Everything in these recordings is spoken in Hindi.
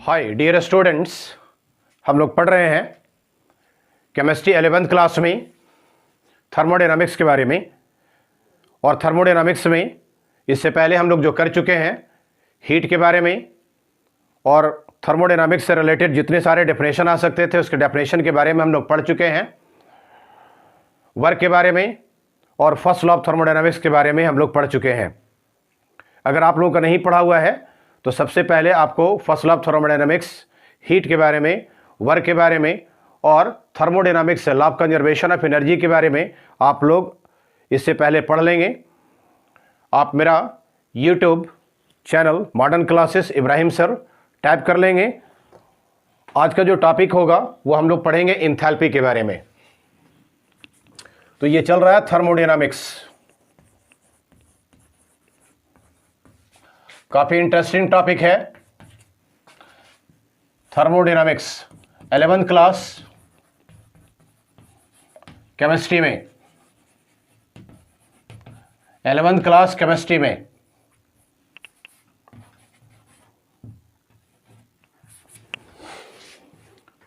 हाय डियर स्टूडेंट्स, हम लोग पढ़ रहे हैं केमिस्ट्री 11th क्लास में थर्मोडायनामिक्स के बारे में। और थर्मोडायनामिक्स में इससे पहले हम लोग जो कर चुके हैं हीट के बारे में और थर्मोडायनामिक्स से रिलेटेड जितने सारे डेफिनेशन आ सकते थे उसके डेफिनेशन के बारे में हम लोग पढ़ चुके हैं। वर्क के बारे में और फर्स्ट लॉ ऑफ थर्मोडायनामिक्स के बारे में हम लोग पढ़ चुके हैं। अगर आप लोगों का नहीं पढ़ा हुआ है तो सबसे पहले आपको first law of thermodynamics, heat के बारे में, वर्क के बारे में और thermodynamics law of conservation of energy के बारे में आप लोग इससे पहले पढ़ लेंगे। आप मेरा YouTube channel modern classes Ibrahim sir type कर लेंगे। आज का जो टॉपिक होगा वो हम लोग पढ़ेंगे इंथैल्पी के बारे में। तो ये चल रहा है थर्मोडायनामिक्स, काफी इंटरेस्टिंग टॉपिक है। थर्मोडायनामिक्स 11th क्लास केमिस्ट्री में, 11th क्लास केमिस्ट्री में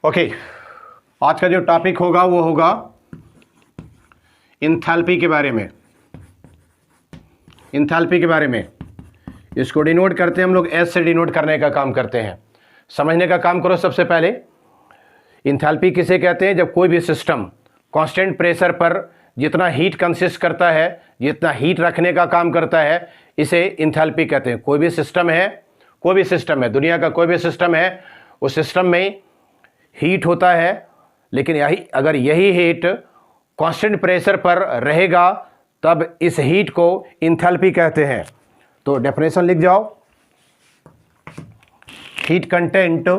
ओके। आज का जो टॉपिक होगा वो होगा इंथैल्पी के बारे में। इंथैल्पी के बारे में इसको डिनोट करते हैं हम लोग, एस से डिनोट करने का काम करते हैं। समझने का काम करो। सबसे पहले इंथैल्पी किसे कहते हैं? जब कोई भी सिस्टम कांस्टेंट प्रेशर पर जितना हीट कंसिस्ट करता है, जितना हीट रखने का काम करता है, इसे इंथैल्पी कहते हैं। कोई भी सिस्टम है, दुनिया का कोई भी सिस्टम है, उस सिस्टम में हीट होता है, लेकिन अगर यही हीट कांस्टेंट प्रेशर पर रहेगा तब इस हीट को इंथैल्पी कहते हैं। तो डेफिनेशन लिख जाओ। Heat content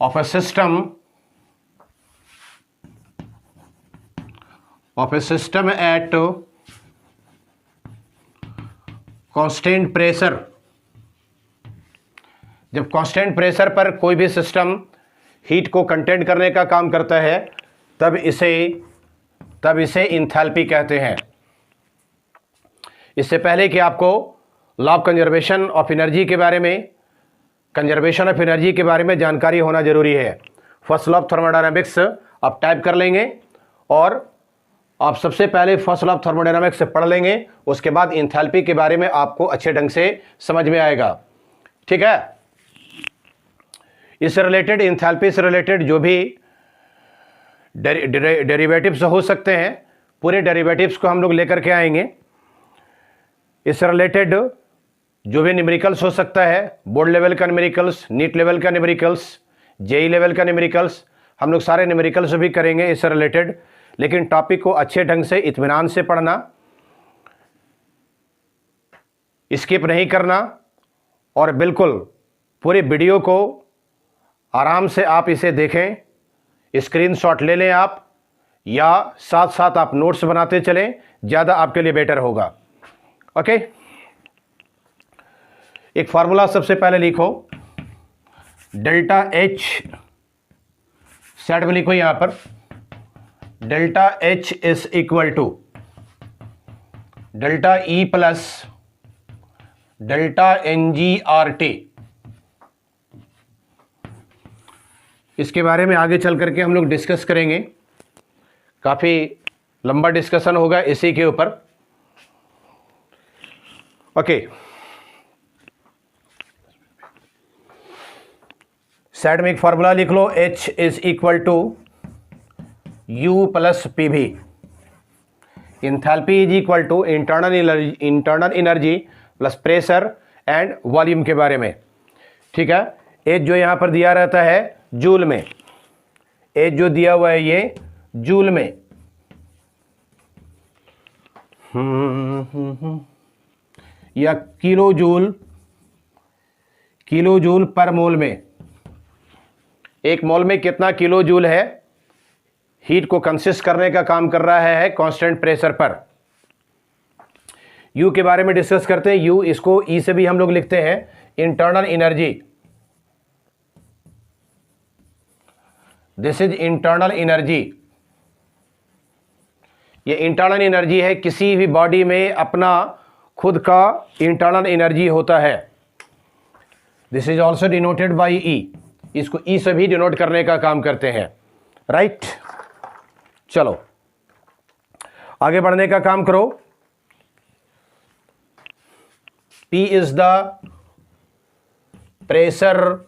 of a system at constant pressure. जब कांस्टेंट प्रेशर पर कोई भी सिस्टम हीट को कंटेंट करने का काम करता है तब इसे इंथैल्पी कहते हैं। इससे पहले कि आपको law of conservation of energy के बारे में, जानकारी होना जरूरी है। फर्स्ट लॉ ऑफ थर्मोडायनामिक्स आप टाइप कर लेंगे और आप सबसे पहले फर्स्ट लॉ ऑफ थर्मोडायनामिक्स से पढ़ लेंगे। उसके बाद इंथैल्पी के बारे में आपको अच्छे ढंग से समझ में आएगा। ठीक है। इससे रिलेटेड, इंथैल्पी से रिलेटेड जो भी डेरिवेटिव्स हो सकते हैं, पूरे डेरिवेटिव्स को हम लोग लेकर के आएंगे। इससे रिलेटेड जो भी न्यूमेरिकल्स हो सकता है, बोर्ड लेवल का न्यूमेरिकल्स, नीट लेवल का न्यूमेरिकल्स, जेई लेवल का न्यूमेरिकल्स, हम लोग सारे न्यूमेरिकल्स भी करेंगे इससे रिलेटेड। लेकिन टॉपिक को अच्छे ढंग से इत्मीनान से पढ़ना, स्किप नहीं करना और बिल्कुल पूरी वीडियो को आराम से आप इसे देखें। स्क्रीनशॉट ले लें आप, या साथ साथ आप नोट्स बनाते चलें, ज़्यादा आपके लिए बेटर होगा। ओके। एक फार्मूला सबसे पहले लिखो, डेल्टा एच, सेट में लिखो यहां पर, delta H is equal to delta E plus delta N G R T. इसके बारे में आगे चल करके हम लोग डिस्कस करेंगे, काफ़ी लंबा डिस्कशन होगा इसी के ऊपर। ओके। साइड में एक फार्मूला लिख लो, H is equal to U plus P V. Enthalpy is equal to internal energy plus pressure and volume के बारे में। ठीक है। H जो यहां पर दिया रहता है जूल में, H जो दिया हुआ है ये जूल में, या किलो जूल पर मोल में। एक मोल में कितना किलो जूल है हीट को कंसिस्ट करने का काम कर रहा है कांस्टेंट प्रेशर पर। U के बारे में डिस्कस करते हैं। U, इसको E से भी हम लोग लिखते हैं internal energy. This is internal energy. ये इंटरनल एनर्जी है, किसी भी बॉडी में अपना खुद का इंटरनल एनर्जी होता है। This is also denoted by E, इसको ई से भी डिनोट करने का काम करते हैं, राइट। चलो आगे बढ़ने का काम करो। P is the pressure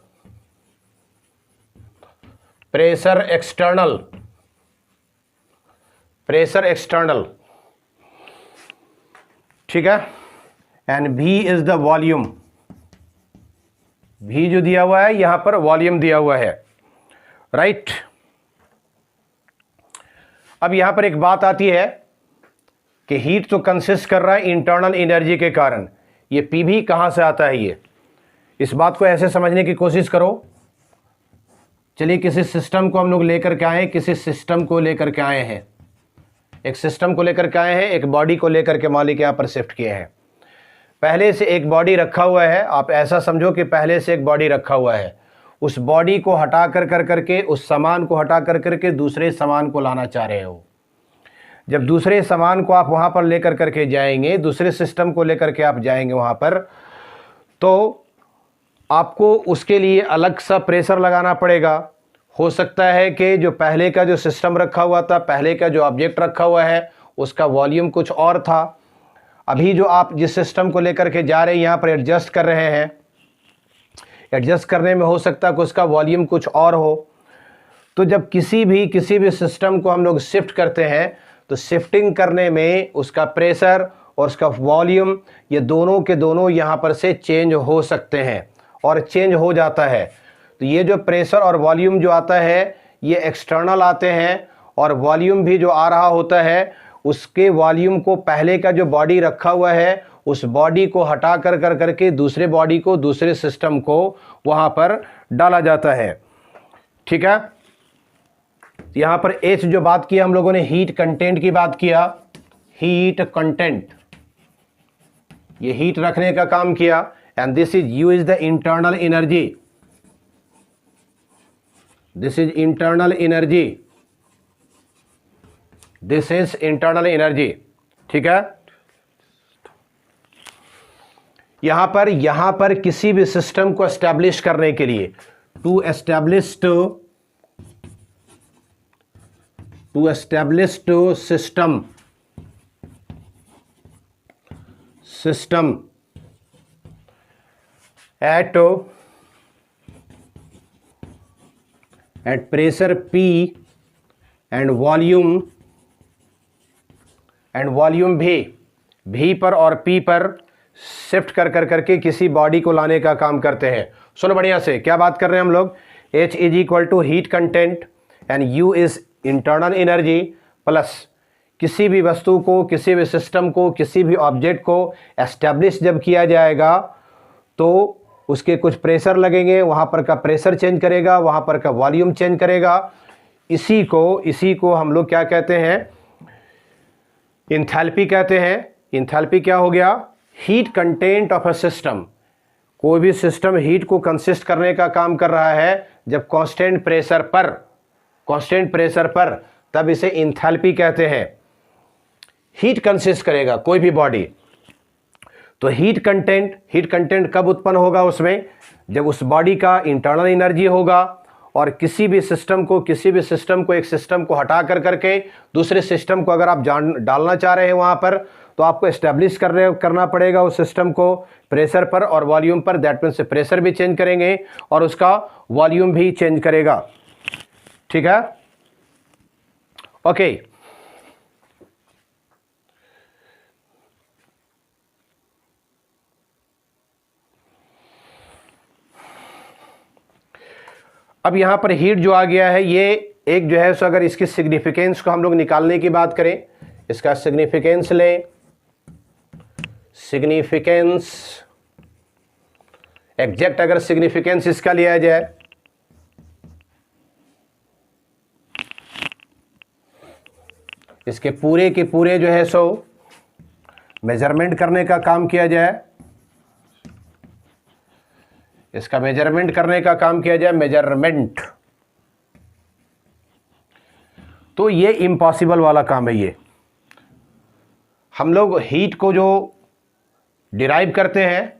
external, ठीक है, and V is the volume. V जो दिया हुआ है यहां पर वॉल्यूम दिया हुआ है, राइट। अब यहां पर एक बात आती है कि हीट तो कंसिस्ट कर रहा है इंटरनल एनर्जी के कारण, ये P भी कहां से आता है, ये इस बात को ऐसे समझने की कोशिश करो। चलिए किसी सिस्टम को हम लोग लेकर के आए, किसी सिस्टम को लेकर के आए हैं, एक सिस्टम को लेकर के आए हैं, एक बॉडी को लेकर के मालिक यहां पर शिफ्ट किए हैं। पहले से एक बॉडी रखा हुआ है, आप ऐसा समझो कि पहले से एक बॉडी रखा हुआ है, उस बॉडी को हटा कर करके, उस सामान को हटा कर करके दूसरे सामान को लाना चाह रहे हो। जब दूसरे सामान को आप वहां पर लेकर करके जाएंगे, दूसरे सिस्टम को लेकर के आप जाएंगे वहां पर, तो आपको उसके लिए अलग सा प्रेशर लगाना पड़ेगा। हो सकता है कि जो पहले का जो सिस्टम रखा हुआ था, पहले का जो ऑब्जेक्ट रखा हुआ है, उसका वॉल्यूम कुछ और था। अभी जो आप जिस सिस्टम को लेकर के जा रहे हैं, यहाँ पर एडजस्ट कर रहे हैं, एडजस्ट करने में हो सकता है कि उसका वॉल्यूम कुछ और हो। तो जब किसी भी सिस्टम को हम लोग शिफ्ट करते हैं, तो शिफ्टिंग करने में उसका प्रेशर और उसका वॉल्यूम, ये दोनों के दोनों यहाँ पर से चेंज हो सकते हैं और चेंज हो जाता है। तो ये जो प्रेशर और वॉल्यूम जो आता है, ये एक्सटर्नल आते हैं, और वॉल्यूम भी जो आ रहा होता है, उसके वॉल्यूम को पहले का जो बॉडी रखा हुआ है, उस बॉडी को हटा कर करके दूसरे बॉडी को, दूसरे सिस्टम को वहाँ पर डाला जाता है, ठीक है। यहाँ पर H जो बात किया हम लोगों ने, हीट कंटेंट की बात किया, हीट कंटेंट, ये हीट रखने का काम किया, and this is U is the internal energy, this is internal energy, this is internal energy, ठीक है। यहां पर किसी भी सिस्टम को एस्टैब्लिश करने के लिए, to establish system at pressure P and volume V पर और P पर शिफ्ट कर करके किसी बॉडी को लाने का काम करते हैं। सुनो बढ़िया से, क्या बात कर रहे हैं हम लोग, H is equal to heat content and U is internal energy, plus किसी भी वस्तु को, किसी भी सिस्टम को, किसी भी ऑब्जेक्ट को एस्टैब्लिश जब किया जाएगा, तो उसके कुछ प्रेशर लगेंगे, वहाँ पर का प्रेशर चेंज करेगा, वहाँ पर का वॉल्यूम चेंज करेगा। इसी को हम लोग क्या कहते हैं, इंथैल्पी कहते हैं। इंथैल्पी क्या हो गया, heat content of a system. कोई भी सिस्टम हीट को कंसिस्ट करने का काम कर रहा है जब कांस्टेंट प्रेशर पर, तब इसे इंथैल्पी कहते हैं। हीट कंसिस्ट करेगा कोई भी बॉडी, तो हीट कंटेंट कब उत्पन्न होगा उसमें, जब उस बॉडी का इंटरनल एनर्जी होगा, और किसी भी सिस्टम को एक सिस्टम को हटा कर करके दूसरे सिस्टम को अगर आप डालना चाह रहे हैं वहाँ पर, तो आपको एस्टैब्लिश करना पड़ेगा उस सिस्टम को प्रेशर पर और वॉल्यूम पर। दैट मीन्स प्रेशर भी चेंज करेंगे और उसका वॉल्यूम भी चेंज करेगा, ठीक है, ओके। अब यहां पर हीट जो आ गया है, ये एक जो है सो अगर इसकी सिग्निफिकेंस को हम लोग निकालने की बात करें, इसका सिग्निफिकेंस लें, सिग्निफिकेंस एग्जैक्ट अगर सिग्निफिकेंस इसका लिया जाए, इसके पूरे के पूरे जो है सो मेजरमेंट करने का काम किया जाए, इसका मेजरमेंट करने का काम किया जाए, मेजरमेंट, तो ये इम्पॉसिबल वाला काम है ये। हम लोग हीट को जो डिराइव करते हैं,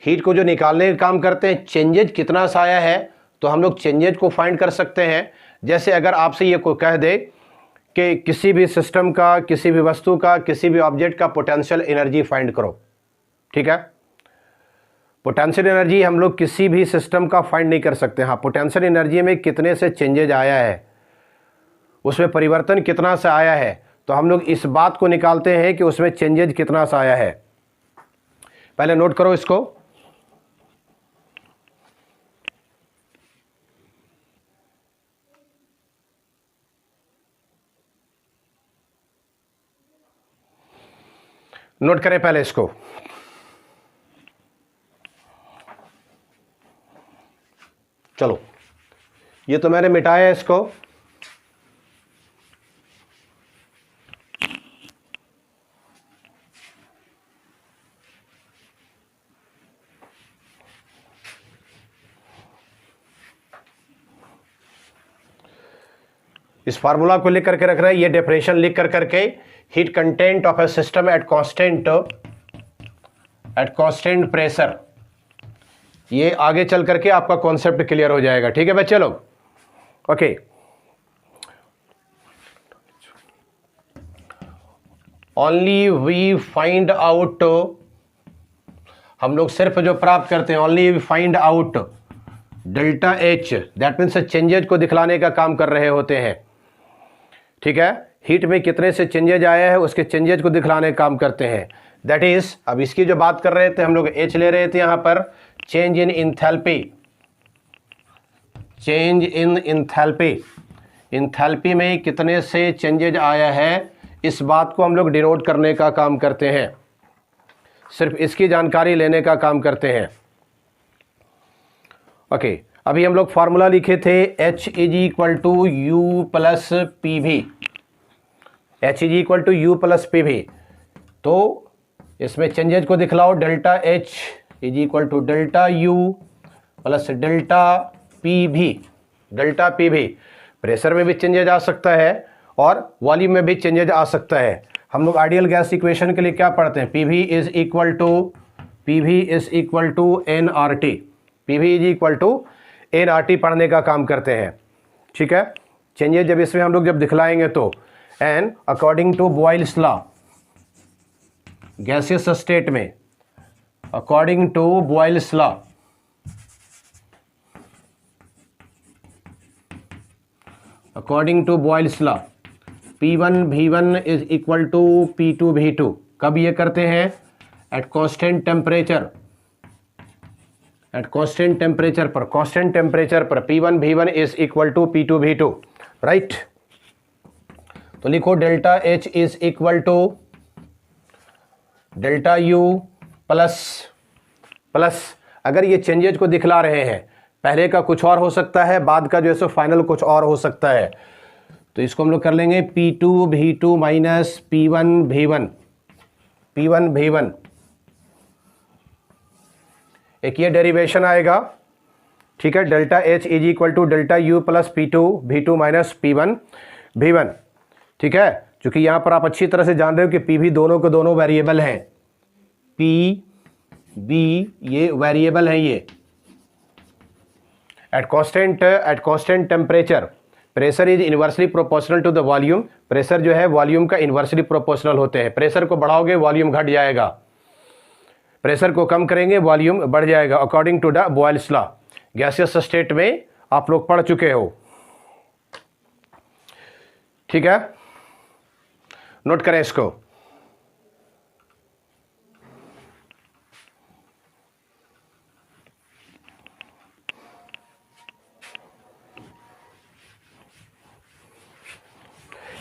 हीट को जो निकालने का काम करते हैं, चेंजेज कितना सा आया है, तो हम लोग चेंजेज को फाइंड कर सकते हैं। जैसे अगर आपसे ये कोई कह दे कि किसी भी सिस्टम का, किसी भी वस्तु का, किसी भी ऑब्जेक्ट का पोटेंशियल एनर्जी फाइंड करो, ठीक है। पोटेंशियल एनर्जी हम लोग किसी भी सिस्टम का फाइंड नहीं कर सकते। हाँ, पोटेंशियल एनर्जी में कितने से चेंजेज आया है, उसमें परिवर्तन कितना सा आया है, तो हम लोग इस बात को निकालते हैं कि उसमें चेंजेज कितना सा आया है। पहले नोट करो इसको। नोट करें पहले इसको। चलो, ये तो मैंने मिटाया है इसको। इस फार्मूला को लिख करके रख रहे हैं, ये डेफिनेशन लिख कर करके, heat content of A system eight constant pressure, ये आगे चल करके आपका कॉन्सेप्ट क्लियर हो जाएगा। ठीक है बच्चे लोग, okay. Only we find out, हम लोग सिर्फ जो प्राप्त करते हैं, only we find out delta H, that means changes को दिखलाने का काम कर रहे होते हैं। ठीक है, हीट में कितने से चेंजेज आया है, उसके चेंजेज को दिखलाने का काम करते हैं। दैट इज, अब इसकी जो बात कर रहे थे हम लोग, एच ले रहे थे यहां पर, change in enthalpy, change in enthalpy, enthalpy में कितने से चेंजेज आया है, इस बात को हम लोग डिनोट करने का काम करते हैं, सिर्फ इसकी जानकारी लेने का काम करते हैं। ओके, अभी हम लोग फार्मूला लिखे थे, H is equal to U plus P V, H is equal to U plus P V. तो इसमें चेंजेज को दिखलाओ, delta H is equal to delta U plus delta P V, delta P V. Pressure में भी चेंजेज आ सकता है और वॉल्यूम में भी चेंजेज आ सकता है। हम लोग आइडियल गैस इक्वेशन के लिए क्या पढ़ते हैं, P is equal to N R T, P V is equal to N R T पढ़ने का काम करते हैं। ठीक है, चेंजेज जब इसमें हम लोग जब दिखलाएंगे तो, and according to Boyle's law, gaseous state में according to Boyle's law, according to Boyle's law, P1 V1 is equal to P2 V2। कब ये करते हैं, at constant temperature, at constant temperature पर, कांस्टेंट टेम्परेचर पर P1 V1 is equal to P2 V2, right. तो लिखो delta H is equal to delta U plus, अगर ये चेंजेज को दिखला रहे हैं, पहले का कुछ और हो सकता है, बाद का जो है सो फाइनल कुछ और हो सकता है, तो इसको हम लोग कर लेंगे P2 V2 minus P1 V1, P1 V1, एक ये डेरिवेशन आएगा। ठीक है, delta H is equal to delta U plus P2 V2 minus P1 V1। ठीक है, क्योंकि यहाँ पर आप अच्छी तरह से जान रहे हो कि PV दोनों के दोनों वेरिएबल हैं, PV ये वेरिएबल हैं ये। At constant temperature, pressure is inversely proportional to the volume, pressure जो है वॉल्यूम का इन्वर्सली प्रोपोर्शनल होते हैं। प्रेशर को बढ़ाओगे वॉल्यूम घट जाएगा, प्रेशर को कम करेंगे वॉल्यूम बढ़ जाएगा, according to the Boyle's law. Gaseous state में आप लोग पढ़ चुके हो। ठीक है, नोट करें इसको।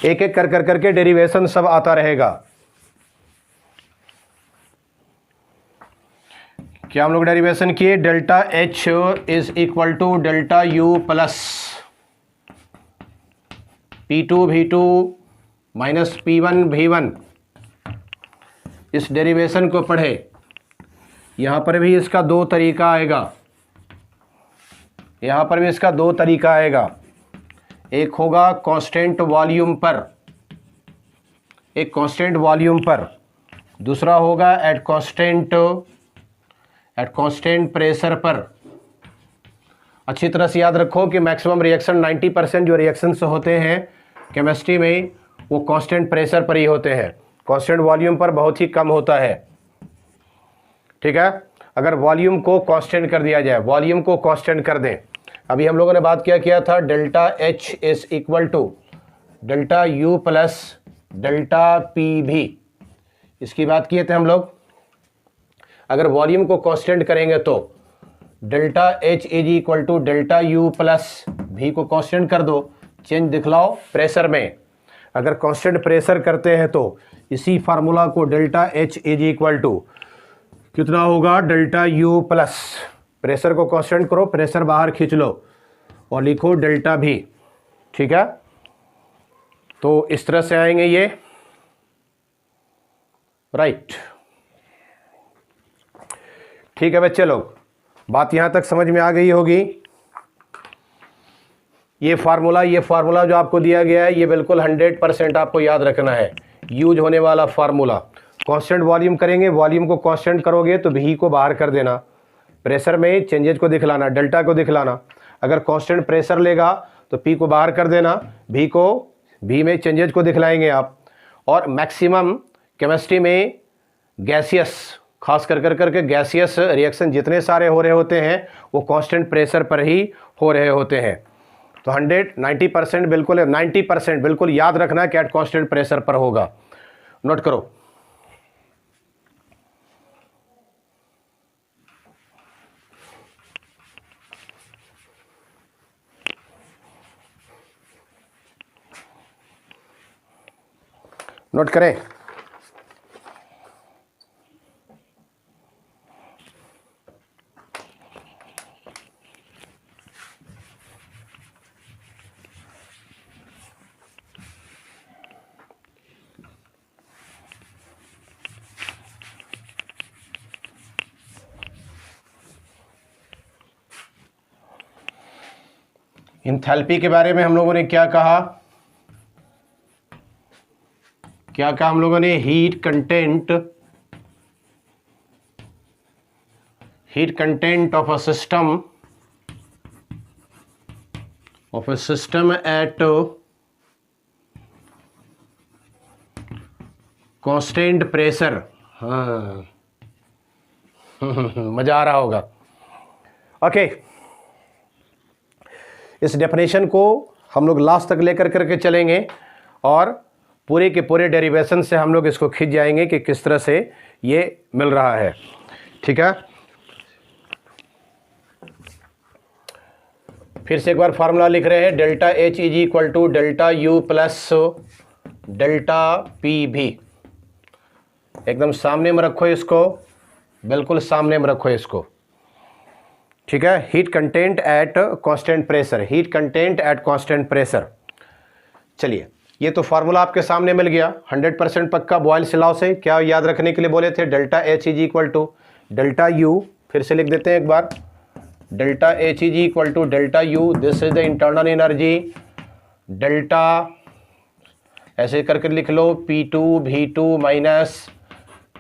एक एक कर करके डेरिवेशन सब आता रहेगा। क्या हम लोग डेरिवेशन किए, delta H is equal to delta U plus P2 V2 minus P1 V1। इस डेरिवेशन को पढ़े, यहां पर भी इसका दो तरीका आएगा, यहां पर भी इसका दो तरीका आएगा। एक होगा कांस्टेंट वॉल्यूम पर, एक कांस्टेंट वॉल्यूम पर, दूसरा होगा एट कांस्टेंट प्रेशर पर। अच्छी तरह से याद रखो कि मैक्सिमम रिएक्शन 90% जो रिएक्शंस होते हैं केमिस्ट्री में वो कांस्टेंट प्रेशर पर ही होते हैं, कांस्टेंट वॉल्यूम पर बहुत ही कम होता है। ठीक है, अगर वॉल्यूम को कांस्टेंट कर दिया जाए, वॉल्यूम को कांस्टेंट कर दें, अभी हम लोगों ने बात क्या किया था, delta H is equal to delta U plus delta P V, इसकी बात किए थे हम लोग। अगर वॉल्यूम को कांस्टेंट करेंगे तो delta H is equal to delta U plus भी को कांस्टेंट कर दो, चेंज दिखलाओ प्रेशर में। अगर कांस्टेंट प्रेशर करते हैं तो इसी फार्मूला को delta H is equal to कितना होगा, डेल्टा यू प्लस, प्रेशर को कांस्टेंट करो, प्रेशर बाहर खींच लो और लिखो डेल्टा भी। ठीक है, तो इस तरह से आएंगे ये, राइट। ठीक है बच्चे लोग, बात यहां तक समझ में आ गई होगी। ये फार्मूला जो आपको दिया गया है ये बिल्कुल 100% आपको याद रखना है, यूज होने वाला फार्मूला। कांस्टेंट वॉल्यूम करेंगे, वॉल्यूम को कांस्टेंट करोगे तो भी को बाहर कर देना, प्रेशर में चेंजेज को दिखलाना, डेल्टा को दिखलाना। अगर कांस्टेंट प्रेशर लेगा तो पी को बाहर कर देना, भी में चेंजेज को दिखलाएंगे आप। और मैक्सिमम केमिस्ट्री में गैसियस, खास करके गैसियस रिएक्शन जितने सारे हो रहे होते हैं वो कांस्टेंट प्रेशर पर ही हो रहे होते हैं। तो 90% बिल्कुल 90% बिल्कुल याद रखना कि एट कांस्टेंट प्रेशर पर होगा, नोट करो। नोट करें। इंथैल्पी के बारे में हम लोगों ने क्या कहा हम लोगों ने, heat content of a system eight constant pressure. हाँ मजा आ रहा होगा। ओके, इस डेफिनेशन को हम लोग लास्ट तक लेकर करके चलेंगे और पूरे के पूरे डेरिवेशन से हम लोग इसको खींच जाएंगे कि किस तरह से ये मिल रहा है। ठीक है, फिर से एक बार फार्मूला लिख रहे हैं, delta H is equal to delta U plus delta P V. एकदम सामने में रखो इसको, बिल्कुल सामने में रखो इसको। ठीक है, heat content at constant pressure, चलिए ये तो फार्मूला आपके सामने मिल गया 100% पक्का। बॉयल्स लॉ से क्या याद रखने के लिए बोले थे, delta H is equal to delta U, फिर से लिख देते हैं एक बार, delta H is equal to delta U, this is the internal energy, delta ऐसे करके लिख लो P2 V2 minus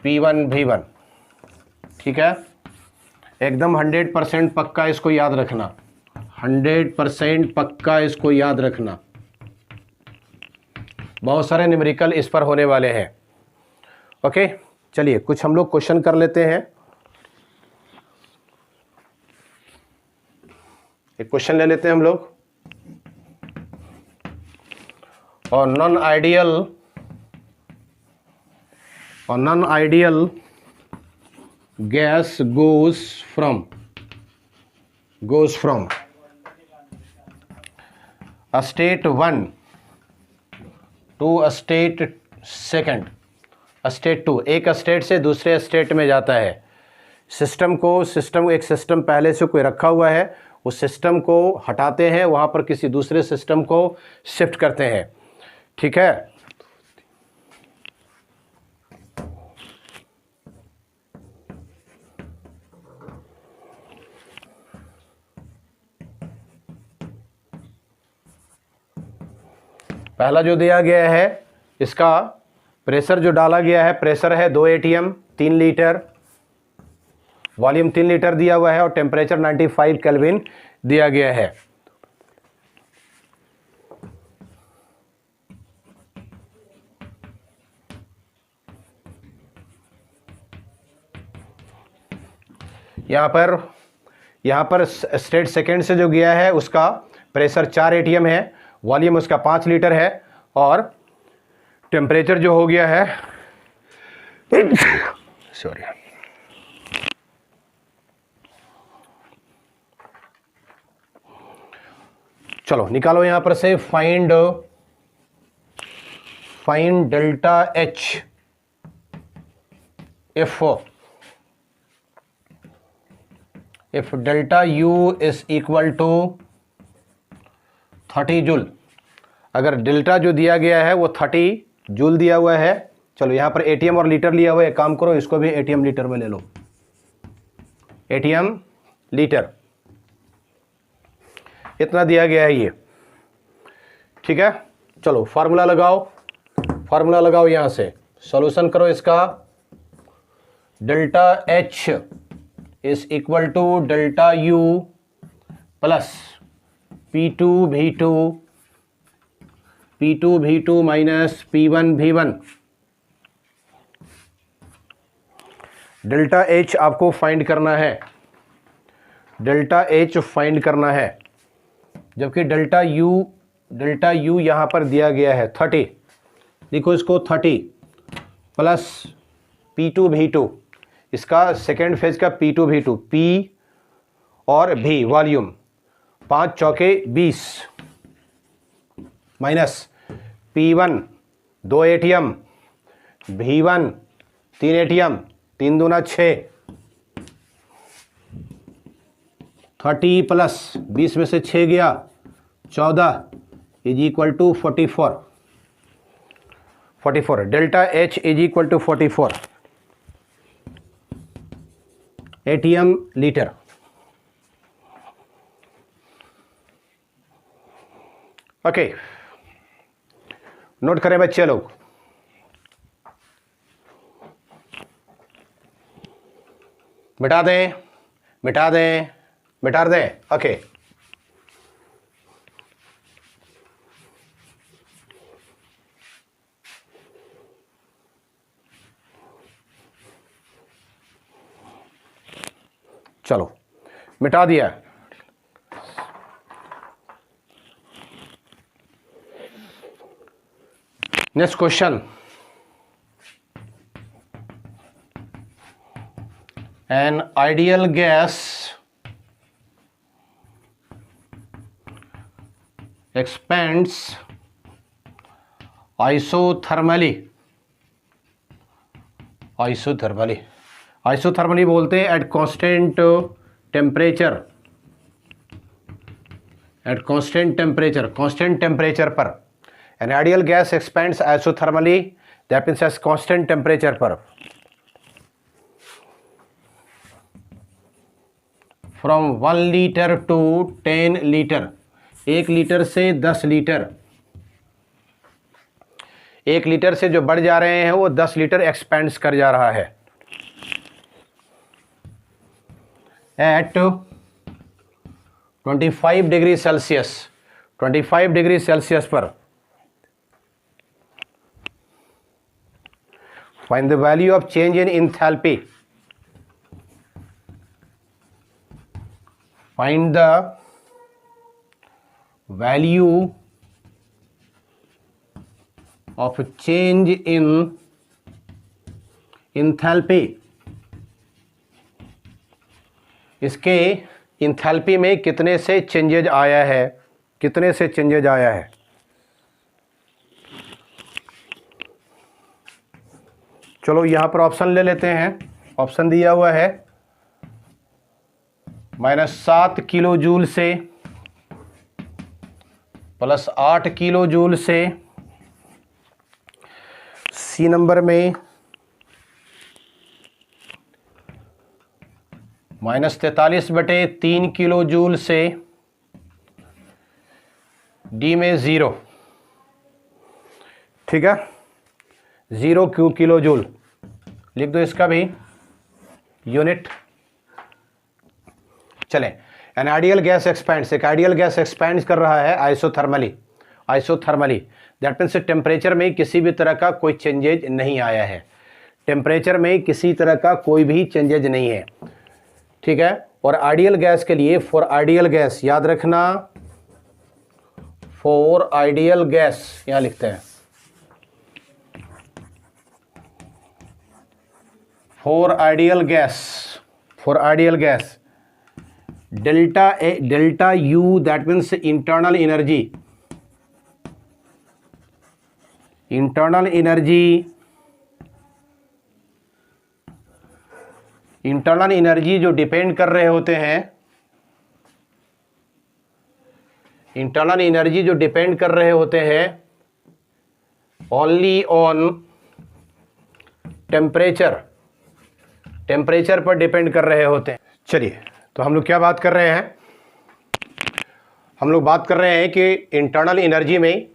P1 V1। ठीक है, एकदम 100% पक्का इसको याद रखना, 100% पक्का इसको याद रखना। बहुत सारे न्यूमेरिकल इस पर होने वाले हैं। ओके, चलिए कुछ हम लोग क्वेश्चन कर लेते हैं। एक क्वेश्चन ले लेते हैं हम लोग। और non ideal gas goes from a state 1 to a state second, state 2 एक स्टेट से दूसरे स्टेट में जाता है। एक सिस्टम पहले से कोई रखा हुआ है, उस सिस्टम को हटाते हैं, वहाँ पर किसी दूसरे सिस्टम को शिफ्ट करते हैं। ठीक है, पहला जो दिया गया है इसका प्रेशर जो डाला गया है, प्रेशर है 2 atm 3 लीटर, वॉल्यूम 3 लीटर दिया हुआ है और टेम्परेचर 95 केल्विन दिया गया है। यहाँ पर स्टेट सेकेंड से जो गया है उसका प्रेशर 4 atm है, वॉल्यूम उसका 5 लीटर है और टेम्परेचर जो हो गया है सॉरी, चलो निकालो यहां पर से find delta H if delta U is equal to 30 joule. अगर डेल्टा जो दिया गया है वो 30 जूल दिया हुआ है। चलो यहाँ पर एटीएम और लीटर लिया हुआ है, एक काम करो इसको भी एटीएम लीटर में ले लो, एटीएम लीटर इतना दिया गया है ये, ठीक है। चलो फार्मूला लगाओ यहाँ से, सॉल्यूशन करो इसका। Delta H is equal to delta U plus P2 V2 minus P1 V1। Delta H आपको फाइंड करना है, डेल्टा एच फाइंड करना है, जबकि डेल्टा यू यहाँ पर दिया गया है 30। देखो इसको 30 प्लस P2 V2, इसका सेकेंड फेज का P2 V2, P और V वॉल्यूम 5 चौके 20 minus P1 2 atm, V1 3 atm, 3 दूना 6, 30 प्लस 20 में से 6 गया 14 is equal to 44। Delta H is equal to 44 atm litre. Okay, note करें बच्चे लोग। मिटा दें। ओके, चलो मिटा दिया। Next question, an ideal gas expands isothermally बोलते हैं एट कांस्टेंट टेम्परेचर पर। An ideal gas expands isothermally, that means at constant temperature पर, from 1 litre to 10 litre, 1 litre से 10 लीटर, 1 लीटर से जो बढ़ जा रहे हैं वो 10 लीटर एक्सपेंड्स कर जा रहा है एट 25 डिग्री सेल्सियस पर। Find the value of change in enthalpy. Find the value of change in enthalpy. इसके enthalpy में कितने से चेंजेज आया है, चलो यहाँ पर ऑप्शन ले लेते हैं। ऑप्शन दिया हुआ है -7 किलो जूल से प्लस 8 किलो जूल से, सी नंबर में -43/3 किलो जूल से, डी में 0। ठीक है, 0 किलो जूल। लिख दो इसका भी यूनिट। चलें, एन आइडियल गैस एक्सपैंड्स, एक आइडियल गैस एक्सपैंड कर रहा है isothermally. Isothermally that means temperature में किसी भी तरह का कोई चेंजेज नहीं आया है, टेम्परेचर में किसी तरह का कोई भी चेंजेज नहीं है, ठीक है। और आइडियल गैस के लिए, फॉर आइडियल गैस याद रखना, फॉर आइडियल गैस यहां लिखते हैं, for ideal gas, for ideal gas delta U that means internal energy, internal energy, internal energy जो डिपेंड कर रहे होते हैं, इंटरनल एनर्जी जो डिपेंड कर रहे होते हैं ओनली ऑन टेम्परेचर, टेम्परेचर पर डिपेंड कर रहे होते हैं। चलिए, तो हम लोग क्या बात कर रहे हैं, हम लोग बात कर रहे हैं कि इंटरनल एनर्जी में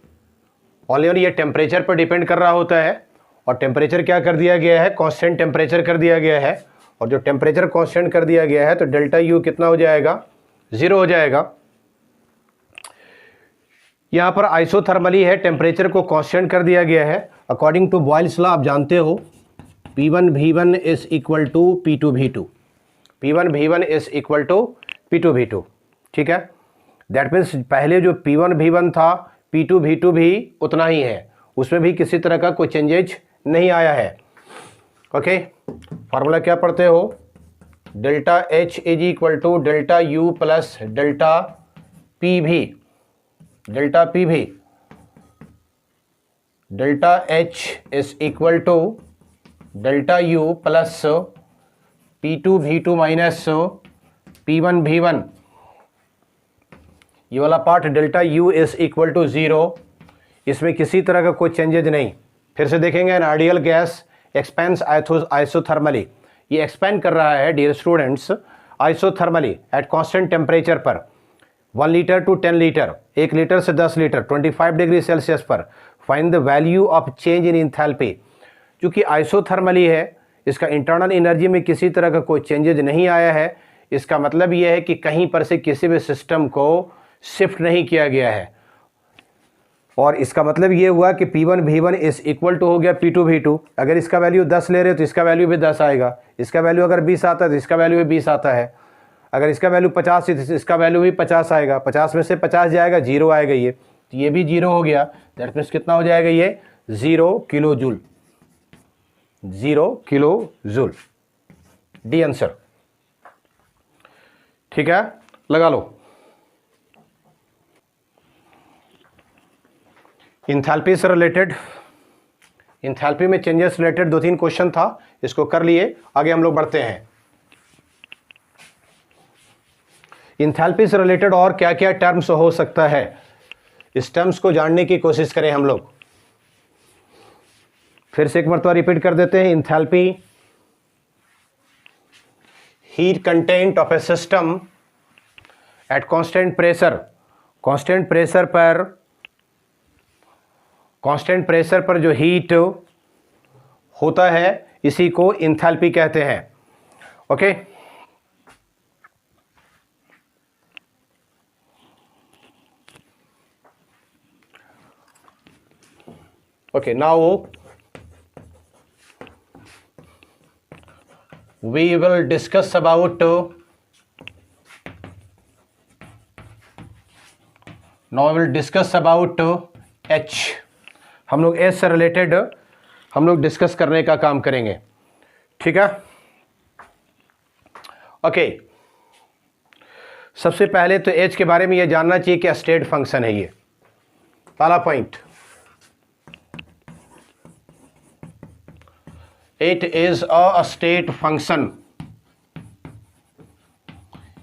ओनली ऑन ये टेम्परेचर पर डिपेंड कर रहा होता है, और टेम्परेचर क्या कर दिया गया है, कांस्टेंट टेम्परेचर कर दिया गया है, और जो टेम्परेचर कांस्टेंट कर दिया गया है तो डेल्टा यू कितना हो जाएगा, 0 हो जाएगा। यहाँ पर आइसोथर्मली है, टेम्परेचर को कांस्टेंट कर दिया गया है। अकॉर्डिंग टू बॉयल्स लॉ आप जानते हो P1 V1 is equal to P2 V2, P1 V1 is equal to P2 V2, ठीक है। दैट मीन्स पहले जो P1 V1 था P2 V2 भी उतना ही है, उसमें भी किसी तरह का कोई चेंजेज नहीं आया है। ओके, फार्मूला क्या पढ़ते हो, delta H is equal to delta U plus delta P V, delta P V, delta H is equal to delta U plus P2 V2 minus P1 V1, ये वाला part delta U is equal to 0, इसमें किसी तरह का कोई चेंजेज नहीं। फिर से देखेंगे, an ideal gas expands isothermally, ये एक्सपेंड कर रहा है dear students isothermally at constant temperature पर 1 लीटर टू 10 लीटर, 1 लीटर से 10 लीटर 25 डिग्री सेल्सियस पर। Find the value of change in enthalpy, क्योंकि आइसोथर्मली है, इसका इंटरनल एनर्जी में किसी तरह का कोई चेंजेज नहीं आया है, इसका मतलब यह है कि कहीं पर से किसी भी सिस्टम को शिफ्ट नहीं किया गया है, और इसका मतलब ये हुआ कि P1 V1 is equal to हो गया P2 V2। अगर इसका वैल्यू 10 ले रहे हो तो इसका वैल्यू भी 10 आएगा, इसका वैल्यू अगर 20 आता है तो इसका वैल्यू भी 20 आता है, अगर इसका वैल्यू 50 है तो इसका वैल्यू भी 50 आएगा, 50 में से 50 जाएगा 0 आएगा, ये भी 0 हो गया। दैट मीन्स कितना हो जाएगा, ये 0 kilo joule, 0 kilo joule, D answer, ठीक है, लगा लो। इंथैल्पी से रिलेटेड, इंथैल्पी में चेंजेस रिलेटेड 2-3 क्वेश्चन था, इसको कर लिए, आगे हम लोग बढ़ते हैं। इंथैल्पी से रिलेटेड और क्या क्या टर्म्स हो सकता है, इस टर्म्स को जानने की कोशिश करें हम लोग। फिर से एक मरतबा रिपीट कर देते हैं, enthalpy heat content of A system eight constant pressure, constant pressure पर, कांस्टेंट प्रेशर पर जो हीट होता है इसी को इंथैल्पी कहते हैं। Okay, okay, now we will discuss about H। हम लोग H से रिलेटेड हम लोग डिस्कस करने का काम करेंगे, ठीक है। ओके, सबसे पहले तो H के बारे में ये जानना चाहिए कि स्टेट फंक्शन है, ये पहला point. It is a state function,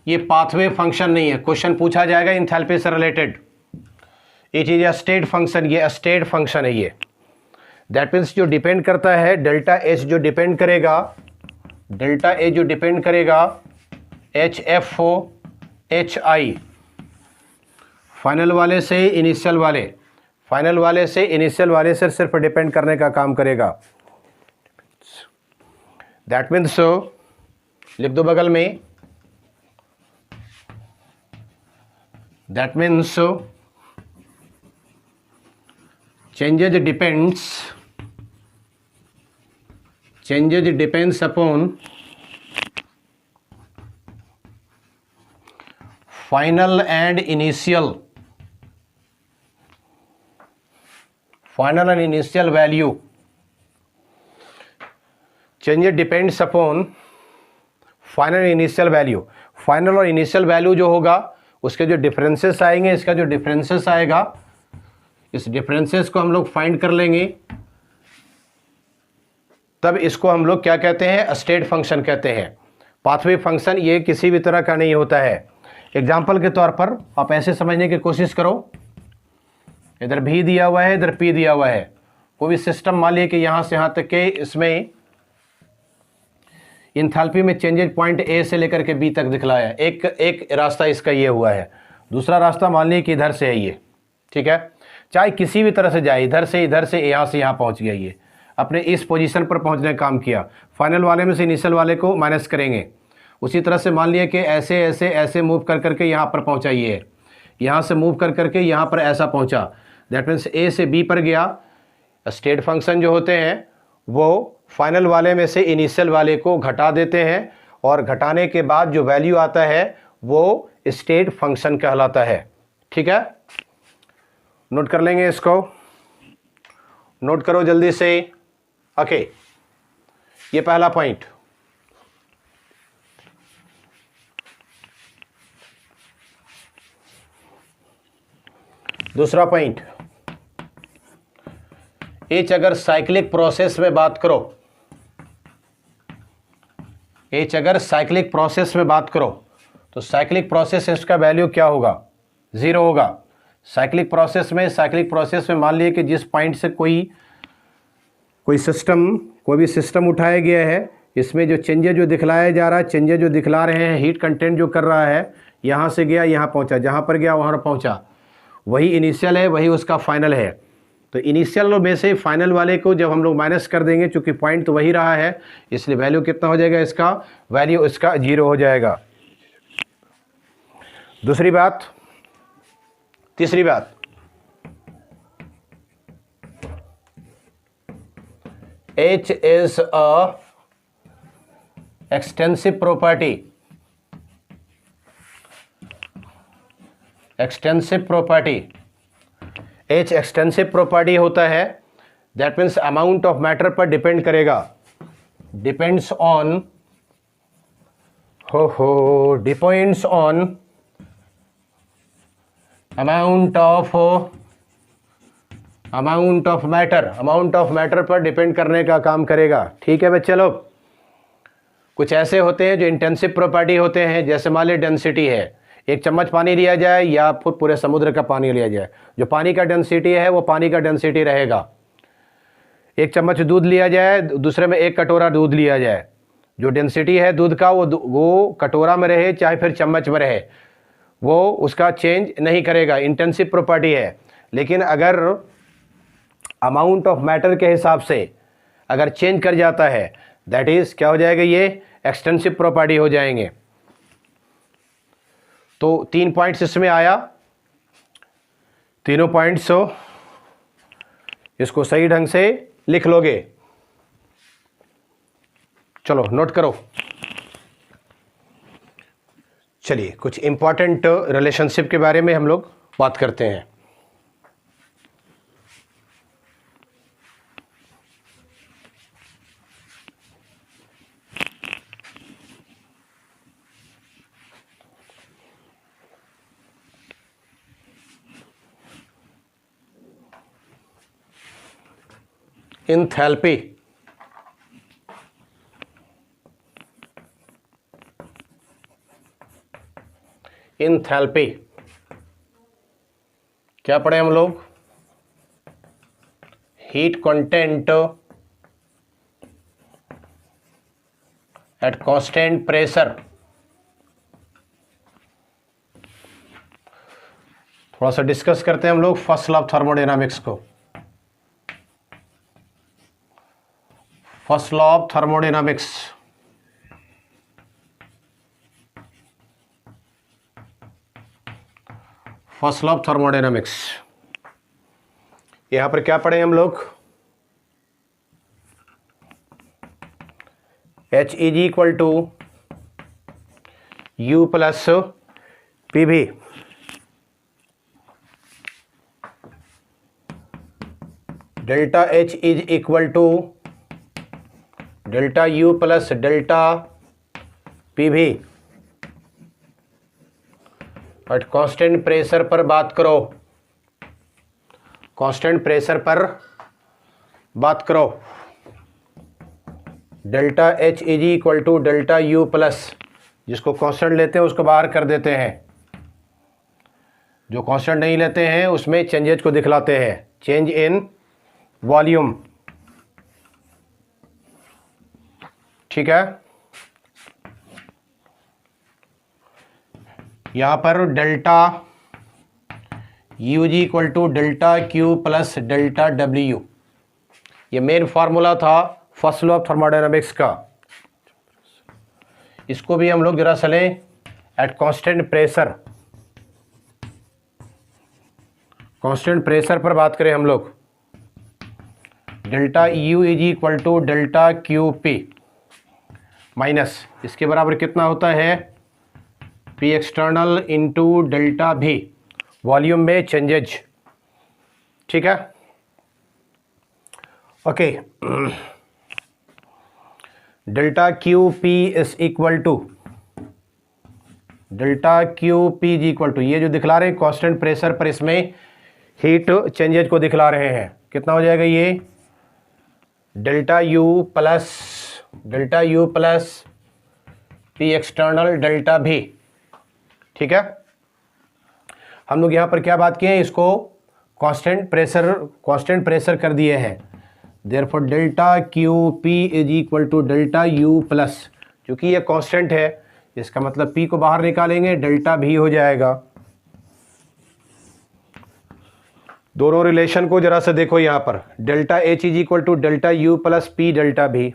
ये पाथवे फंक्शन नहीं है। क्वेश्चन पूछा जाएगा इंथैल्पी से related, it is a state function, ये स्टेट फंक्शन है ये। दैट मीन्स जो डिपेंड करता है डेल्टा एच, जो डिपेंड करेगा डेल्टा एच, जो डिपेंड करेगा एच एफ हो एच आई, फाइनल वाले से इनिशियल वाले, फाइनल वाले से इनिशियल वाले से सिर्फ डिपेंड करने का काम करेगा। दैट मीन्स लिख दो बगल में, that means changes depends upon final and initial value। changes depends upon final initial value. Final और इनिशियल वैल्यू जो होगा उसके जो डिफरेंसेस आएंगे, इसका जो डिफरेंसेस आएगा, इस डिफरेंसेस को हम लोग फाइंड कर लेंगे, तब इसको हम लोग क्या कहते हैं, स्टेट फंक्शन कहते हैं। पाथवे फंक्शन ये किसी भी तरह का नहीं होता है। एग्जाम्पल के तौर पर आप ऐसे समझने की कोशिश करो, इधर भी दिया हुआ है, इधर पी दिया हुआ है। कोई भी सिस्टम मान लिया कि यहाँ से यहाँ तक के इसमें इंथैल्पी में चेंजेज पॉइंट ए से लेकर के बी तक दिखलाया। एक रास्ता इसका ये हुआ है, दूसरा रास्ता मान लीजिए कि इधर से है ये, ठीक है, चाहे किसी भी तरह से जाए, इधर से यहाँ से यहाँ पहुँच गया, ये अपने इस पोजीशन पर पहुँचने का काम किया। फाइनल वाले में से इनिशियल वाले को माइनस करेंगे। उसी तरह से मान लिया कि ऐसे ऐसे ऐसे मूव कर करके यहाँ पर पहुँचा, ये है, यहाँ से मूव कर करके यहाँ पर ऐसा पहुँचा। दैट मीन्स ए से बी पर गया। स्टेट फंक्शन जो होते हैं वो फाइनल वाले में से इनिशियल वाले को घटा देते हैं, और घटाने के बाद जो वैल्यू आता है वो स्टेट फंक्शन कहलाता है। ठीक है, नोट कर लेंगे इसको, नोट करो जल्दी से। ओके, ये पहला पॉइंट। दूसरा पॉइंट, एच अगर साइक्लिक प्रोसेस में बात करो, एच अगर साइक्लिक प्रोसेस में बात करो तो साइक्लिक प्रोसेस इसका वैल्यू क्या होगा, 0 होगा। साइक्लिक प्रोसेस में मान लिए कि जिस पॉइंट से कोई भी सिस्टम उठाया गया है, इसमें जो चेंजेस जो दिखलाया जा रहा है, चेंजेस जो दिखला रहे हैं, हीट कंटेंट जो कर रहा है, यहाँ से गया यहाँ पहुँचा, जहाँ पर गया वहाँ पहुँचा, वही इनिशियल है, वही उसका फाइनल है। तो इनिशियल में से फाइनल वाले को जब हम लोग माइनस कर देंगे, चूंकि पॉइंट तो वही रहा है, इसलिए वैल्यू कितना हो जाएगा, इसका वैल्यू इसका 0 हो जाएगा। दूसरी बात, तीसरी बात, H is a extensive property। Extensive property, H extensive property होता है। That means amount of matter पर डिपेंड करेगा, depends on depends on amount of matter पर डिपेंड करने का काम करेगा। ठीक है बच्चे लोग, कुछ ऐसे होते हैं जो इंटेंसिव प्रॉपर्टी होते हैं, जैसे मान लीजिए डेंसिटी है, एक चम्मच पानी लिया जाए या फिर पूरे समुद्र का पानी लिया जाए, जो पानी का डेंसिटी है वो पानी का डेंसिटी रहेगा। एक चम्मच दूध लिया जाए, दूसरे में एक कटोरा दूध लिया जाए, जो डेंसिटी है दूध का वो कटोरा में रहे चाहे फिर चम्मच में रहे, वो उसका चेंज नहीं करेगा, इंटेंसिव प्रॉपर्टी है। लेकिन अगर अमाउंट ऑफ मैटर के हिसाब से अगर चेंज कर जाता है, दैट इज़ क्या हो जाएगा, ये एक्सटेंसिव प्रॉपर्टी हो जाएंगे। तो 3 पॉइंट्स इसमें आया, तीनों पॉइंट्स इसको सही ढंग से लिख लोगे। चलो नोट करो। चलिए कुछ इंपॉर्टेंट रिलेशनशिप के बारे में हम लोग बात करते हैं। इंथैल्पी, इंथैल्पी क्या पढ़े हम लोग, heat content at constant pressure. थोड़ा सा डिस्कस करते हैं हम लोग फर्स्ट लॉ ऑफ थर्मोडायनामिक्स को। First law of thermodynamics, first law of thermodynamics, यहां पर क्या पढ़े हम लोग? H is equal to U plus PV, delta H is equal to delta U plus delta PV। But constant pressure पर बात करो, कांस्टेंट प्रेशर पर बात करो। Delta H is equal to delta U plus, जिसको कांस्टेंट लेते हैं उसको बाहर कर देते हैं, जो कांस्टेंट नहीं लेते हैं उसमें चेंजेज को दिखलाते हैं, चेंज इन वॉल्यूम। ठीक है, यहां पर delta U is equal to delta Q plus delta W, ये मेन फार्मूला था फर्स्ट लॉ ऑफ थर्मोडायनामिक्स का। इसको भी हम लोग जरा चलें at constant pressure, constant pressure पर बात करें हम लोग। Delta U is equal to delta QP minus, इसके बराबर कितना होता है? P external into delta V, volume में चेंजेज। ठीक है, okay. Delta QP is equal to delta QP is equal to, ये जो दिखला रहे हैं कांस्टेंट प्रेशर पर, इसमें हीट चेंजेज को दिखला रहे हैं। कितना हो जाएगा ये? Delta U plus P external delta V। ठीक है, हम लोग यहाँ पर क्या बात किए हैं? इसको कांस्टेंट प्रेशर कर दिए हैं। Therefore delta QP is equal to delta U plus, क्योंकि ये कांस्टेंट है इसका मतलब P को बाहर निकालेंगे डेल्टा V हो जाएगा। दोनों रिलेशन को जरा सा देखो, यहाँ पर delta H is equal to delta U plus P delta V,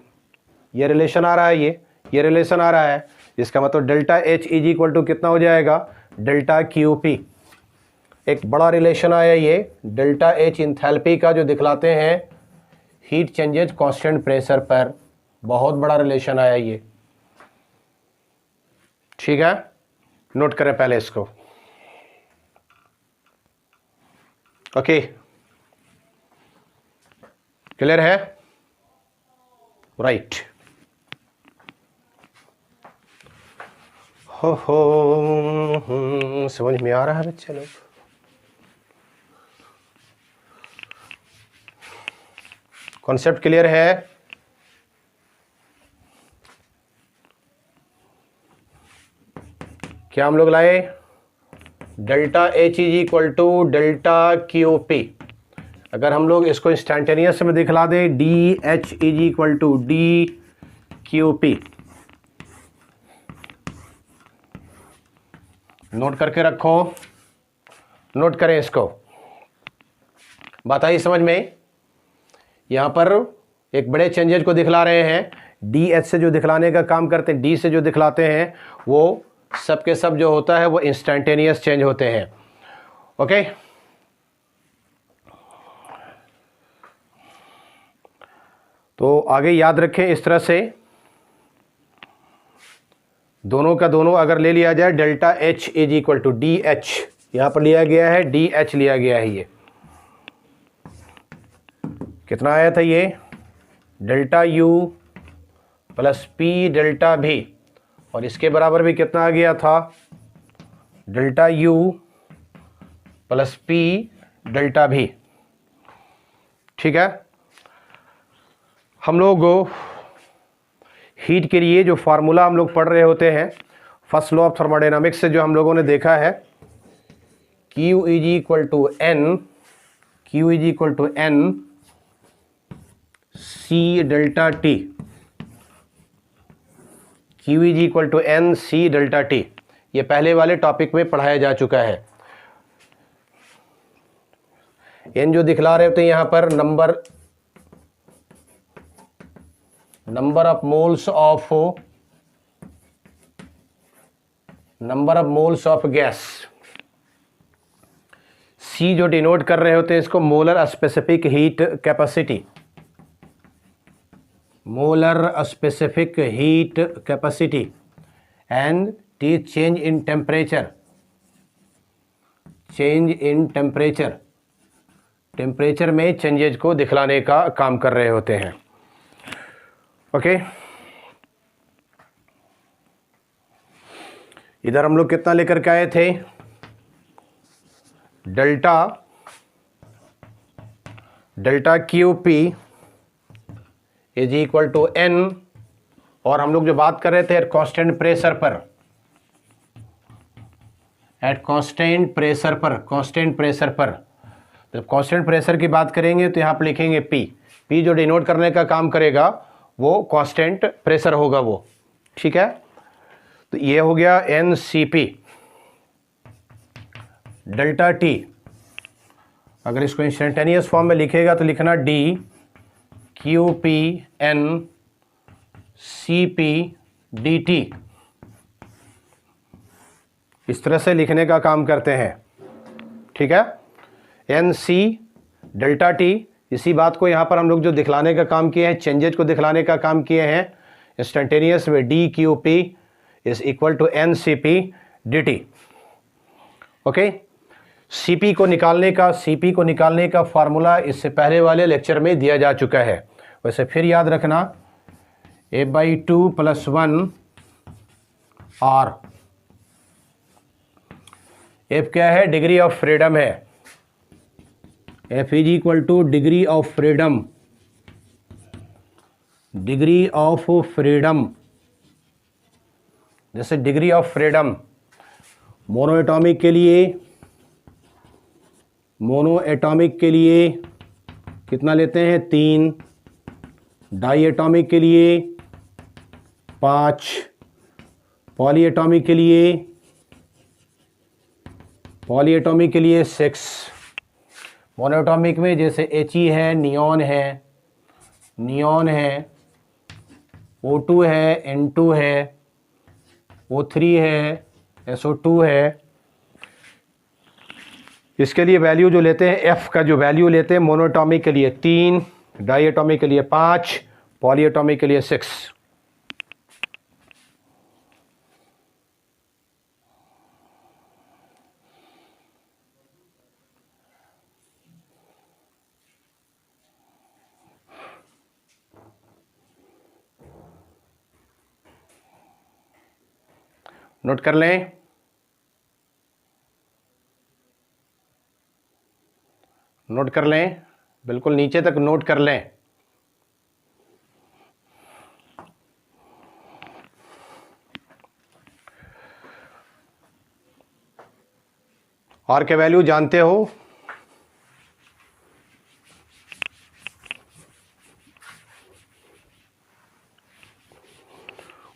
ये रिलेशन आ रहा है, ये रिलेशन आ रहा है। इसका मतलब delta H is equal to कितना हो जाएगा? Delta QP। एक बड़ा रिलेशन आया ये डेल्टा H इंथैल्पी का, जो दिखलाते हैं हीट चेंजेज कांस्टेंट प्रेशर पर, बहुत बड़ा रिलेशन आया ये। ठीक है, नोट करें पहले इसको। ओके, क्लियर है? राइट। हो समझ में आ रहा है बच्चे लोग? कॉन्सेप्ट क्लियर है? क्या हम लोग लाए? Delta H is equal to delta QP। अगर हम लोग इसको इंस्टेंटेनियस में दिखला दें, DH is equal to DQP, note करके रखो, नोट करें इसको। बात आई समझ में? यहाँ पर एक बड़े चेंजेज को दिखला रहे हैं, DH से जो दिखलाने का काम करते हैं, D से जो दिखलाते हैं, वो सब के सब जो होता है वो इंस्टेंटेनियस चेंज होते हैं। ओके, तो आगे याद रखें इस तरह से, दोनों का दोनों अगर ले लिया जाए, delta H is equal to DH, यहाँ पर लिया गया है DH लिया गया है। ये कितना आया था? ये delta U plus P delta V, और इसके बराबर भी कितना आ गया था? Delta U plus P delta V। ठीक है, हम लोग हीट के लिए जो फार्मूला हम लोग पढ़ रहे होते हैं फर्स्ट लॉ ऑफ थर्मोडायनामिक्स से, जो हम लोगों ने देखा है, Q is equal to N C delta T, Q is equal to N C delta T। ये पहले वाले टॉपिक में पढ़ाया जा चुका है। एन जो दिखला रहे होते हैं यहाँ पर number of moles of gas. C जो डिनोट कर रहे होते हैं इसको molar specific heat capacity, and T change in temperature में चेंजेज को दिखलाने का काम कर रहे होते हैं। ओके, इधर हम लोग कितना लेकर के आए थे, delta Q P is equal to N, और हम लोग जो बात कर रहे थे एट कांस्टेंट प्रेशर पर, जब कांस्टेंट प्रेशर की बात करेंगे तो यहाँ पर लिखेंगे पी जो डिनोट करने का काम करेगा वो कांस्टेंट प्रेशर होगा वो, ठीक है। तो ये हो गया N C P delta T. अगर इसको इंस्टेंटेनियस फॉर्म में लिखेगा तो लिखना D Q P N C P D T, इस तरह से लिखने का काम करते हैं, ठीक है। एन सी डेल्टा टी, इसी बात को यहाँ पर हम लोग जो दिखलाने का काम किए हैं, चेंजेज को दिखलाने का काम किए हैं इंस्टेंटेनियस में, D Q P is equal to N C P D T. Okay, CP को निकालने का फार्मूला इससे पहले वाले लेक्चर में दिया जा चुका है, वैसे फिर याद रखना A/2 + 1 R। F क्या है, डिग्री ऑफ फ्रीडम है, F is equal to degree of freedom, जैसे degree of freedom monoatomic के लिए कितना लेते हैं, 3, डाई एटॉमिक के लिए 5, पॉली एटॉमिक के लिए 6। मोनोएटॉमिक में जैसे He है, नियॉन है, O2 है, N2 है, O3 है, SO2 है। इसके लिए वैल्यू जो लेते हैं, F का जो वैल्यू लेते हैं मोनोएटॉमिक के लिए 3, डाई एटॉमिक के लिए 5, पॉली एटॉमिक के लिए 6। नोट कर लें, बिल्कुल नीचे तक नोट कर लें। आर के वैल्यू जानते हो,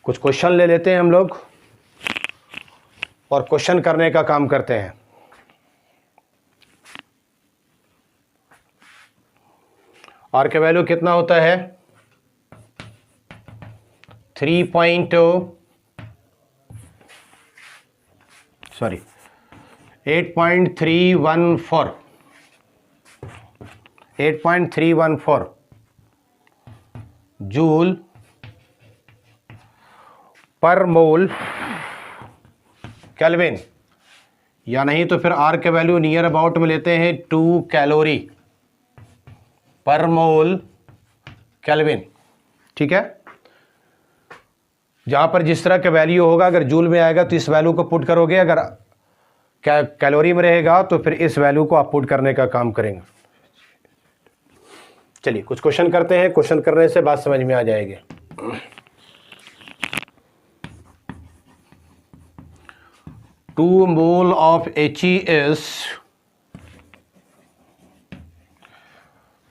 कुछ क्वेश्चन ले लेते हैं हम लोग और क्वेश्चन करने का काम करते हैं। आर के वैल्यू कितना होता है, 8.314 जूल पर मोल केल्विन, या नहीं तो फिर आर के वैल्यू नियर अबाउट में लेते हैं 2 कैलोरी पर मोल केल्विन, ठीक है। जहां पर जिस तरह का वैल्यू होगा, अगर जूल में आएगा तो इस वैल्यू को पुट करोगे, अगर कैलोरी में रहेगा तो फिर इस वैल्यू को आप पुट करने का काम करेंगे। चलिए कुछ क्वेश्चन करते हैं, क्वेश्चन करने से बात समझ में आ जाएगी। 2 mole of He is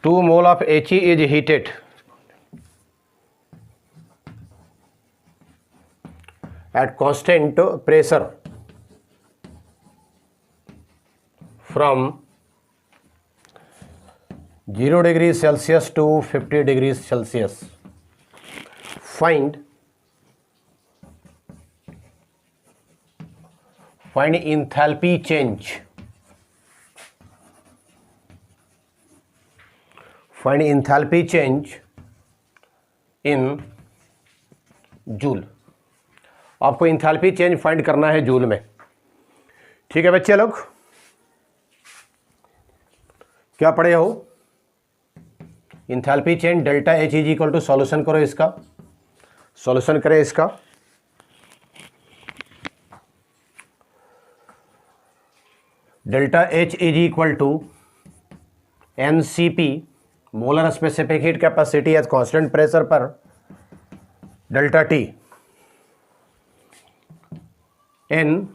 2 mole of He is heated at constant pressure from 0 degree Celsius to 50 degree Celsius. Find enthalpy change. Find enthalpy change in joule. आपको इंथैल्पी चेंज फाइंड करना है जूल में। ठीक है बच्चे लोग, क्या पढ़े हो? Enthalpy change delta H is equal to, solution करो इसका, सॉल्यूशन करें इसका। Delta H is equal to n C P, molar specific heat capacity at constant pressure पर, delta T, n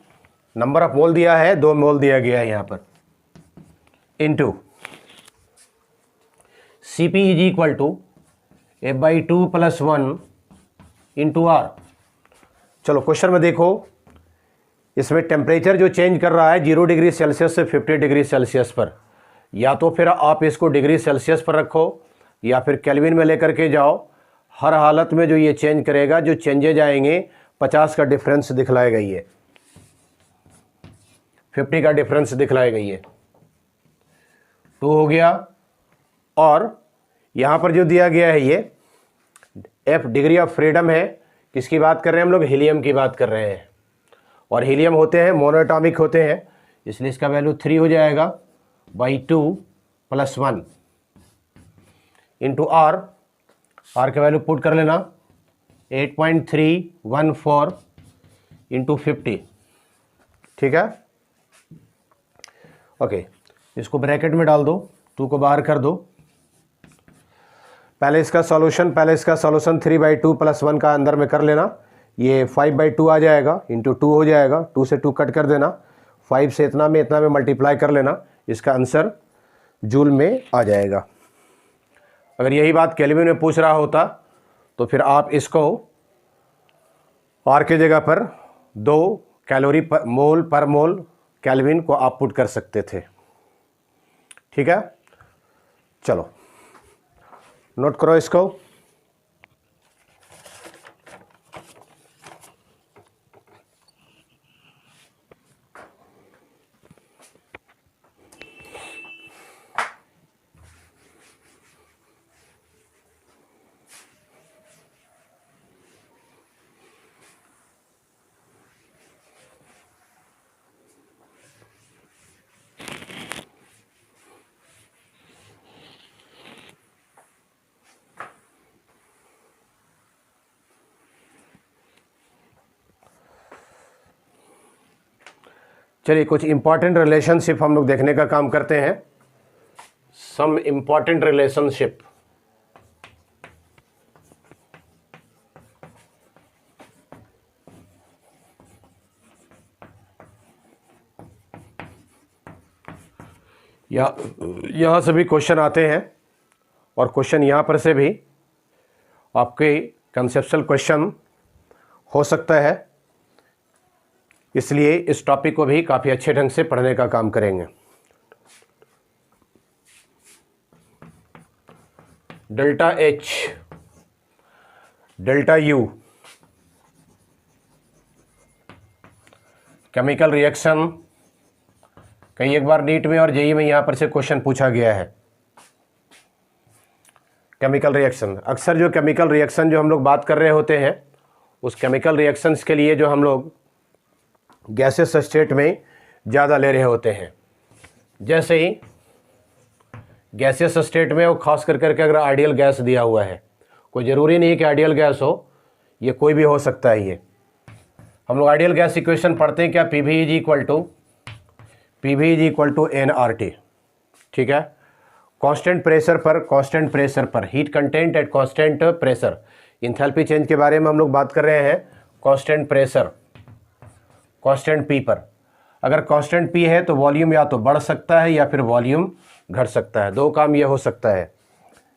number of mole दिया है, 2 मोल दिया गया है यहां पर, into Cp is equal to F/2 + 1 into R. चलो क्वेश्चन में देखो, इसमें टेम्परेचर जो चेंज कर रहा है 0 डिग्री सेल्सियस से 50 डिग्री सेल्सियस पर, या तो फिर आप इसको डिग्री सेल्सियस पर रखो या फिर केल्विन में लेकर के जाओ। हर हालत में जो ये चेंज करेगा, जो चेंजेज आएंगे 50 का डिफरेंस दिखलाएगा, ये 50 का डिफरेंस दिखलाएगा, ये 2 हो गया। और यहाँ पर जो दिया गया है ये F डिग्री ऑफ फ्रीडम है, किसकी बात कर रहे हैं हम लोग? हीलियम की बात कर रहे हैं। और हीलियम होते हैं मोनोएटॉमिक होते हैं, इसलिए इसका वैल्यू 3 हो जाएगा /2 + 1 इंटू आर। आर का वैल्यू पुट कर लेना 8.314 इंटू 50। ठीक है, ओके, इसको ब्रैकेट में डाल दो, 2 को बाहर कर दो। पहले इसका सॉल्यूशन 3/2 + 1 का अंदर में कर लेना, ये 5/2 आ जाएगा, इंटू 2 हो जाएगा, 2 से 2 कट कर देना, 5 से इतना में मल्टीप्लाई कर लेना, इसका आंसर जूल में आ जाएगा। अगर यही बात केल्विन में पूछ रहा होता तो फिर आप इसको आर के जगह पर 2 कैलोरी पर मोल केल्विन को आप पुट कर सकते थे। ठीक है, चलो नोट करो इसको। चलिए कुछ इंपॉर्टेंट रिलेशनशिप हम लोग देखने का काम करते हैं। Some important relationship. यहाँ से भी क्वेश्चन आते हैं और क्वेश्चन यहाँ पर से भी आपके कंसेप्चुअल क्वेश्चन हो सकता है, इसलिए इस टॉपिक को भी काफ़ी अच्छे ढंग से पढ़ने का काम करेंगे। Delta H, delta you, chemical reaction, कई एक बार नीट में और जेईई में यहाँ पर से क्वेश्चन पूछा गया है। केमिकल रिएक्शन, अक्सर जो केमिकल रिएक्शन जो हम लोग बात कर रहे होते हैं, उस केमिकल रिएक्शंस के लिए जो हम लोग गैसेस स्टेट में ज़्यादा ले रहे होते हैं। जैसे ही गैसेस स्टेट में वो खास करके अगर आइडियल गैस दिया हुआ है, कोई ज़रूरी नहीं कि आइडियल गैस हो, ये कोई भी हो सकता है। ये हम लोग आइडियल गैस इक्वेशन पढ़ते हैं क्या? P V is equal to NRT। ठीक है, कांस्टेंट प्रेशर पर heat content at constant pressure. Enthalpy change के बारे में हम लोग बात कर रहे हैं कांस्टेंट प्रेशर, कांस्टेंट पी पर। अगर कांस्टेंट पी है तो वॉल्यूम या तो बढ़ सकता है या फिर वॉल्यूम घट सकता है। 2 काम ये हो सकता है,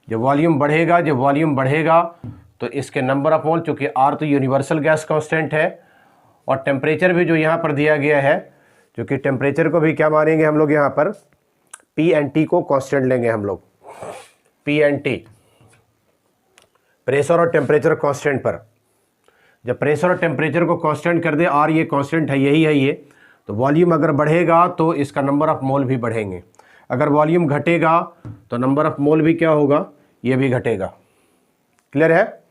जब वॉल्यूम बढ़ेगा तो इसके नंबर ऑफ मोल, चूँकि आर तो यूनिवर्सल गैस कांस्टेंट है, और टेम्परेचर भी जो यहाँ पर दिया गया है, क्योंकि टेम्परेचर को भी क्या मानेंगे हम लोग, यहाँ पर P एंड T को कांस्टेंट लेंगे हम लोग। पी एंड टी, प्रेशर और टेम्परेचर कांस्टेंट पर। जब प्रेशर और टेम्परेचर को कांस्टेंट कर दे, आर ये कांस्टेंट है, यही है ये, तो वॉल्यूम अगर बढ़ेगा तो इसका नंबर ऑफ मोल भी बढ़ेंगे। अगर वॉल्यूम घटेगा तो नंबर ऑफ मोल भी क्या होगा, ये भी घटेगा। क्लियर है?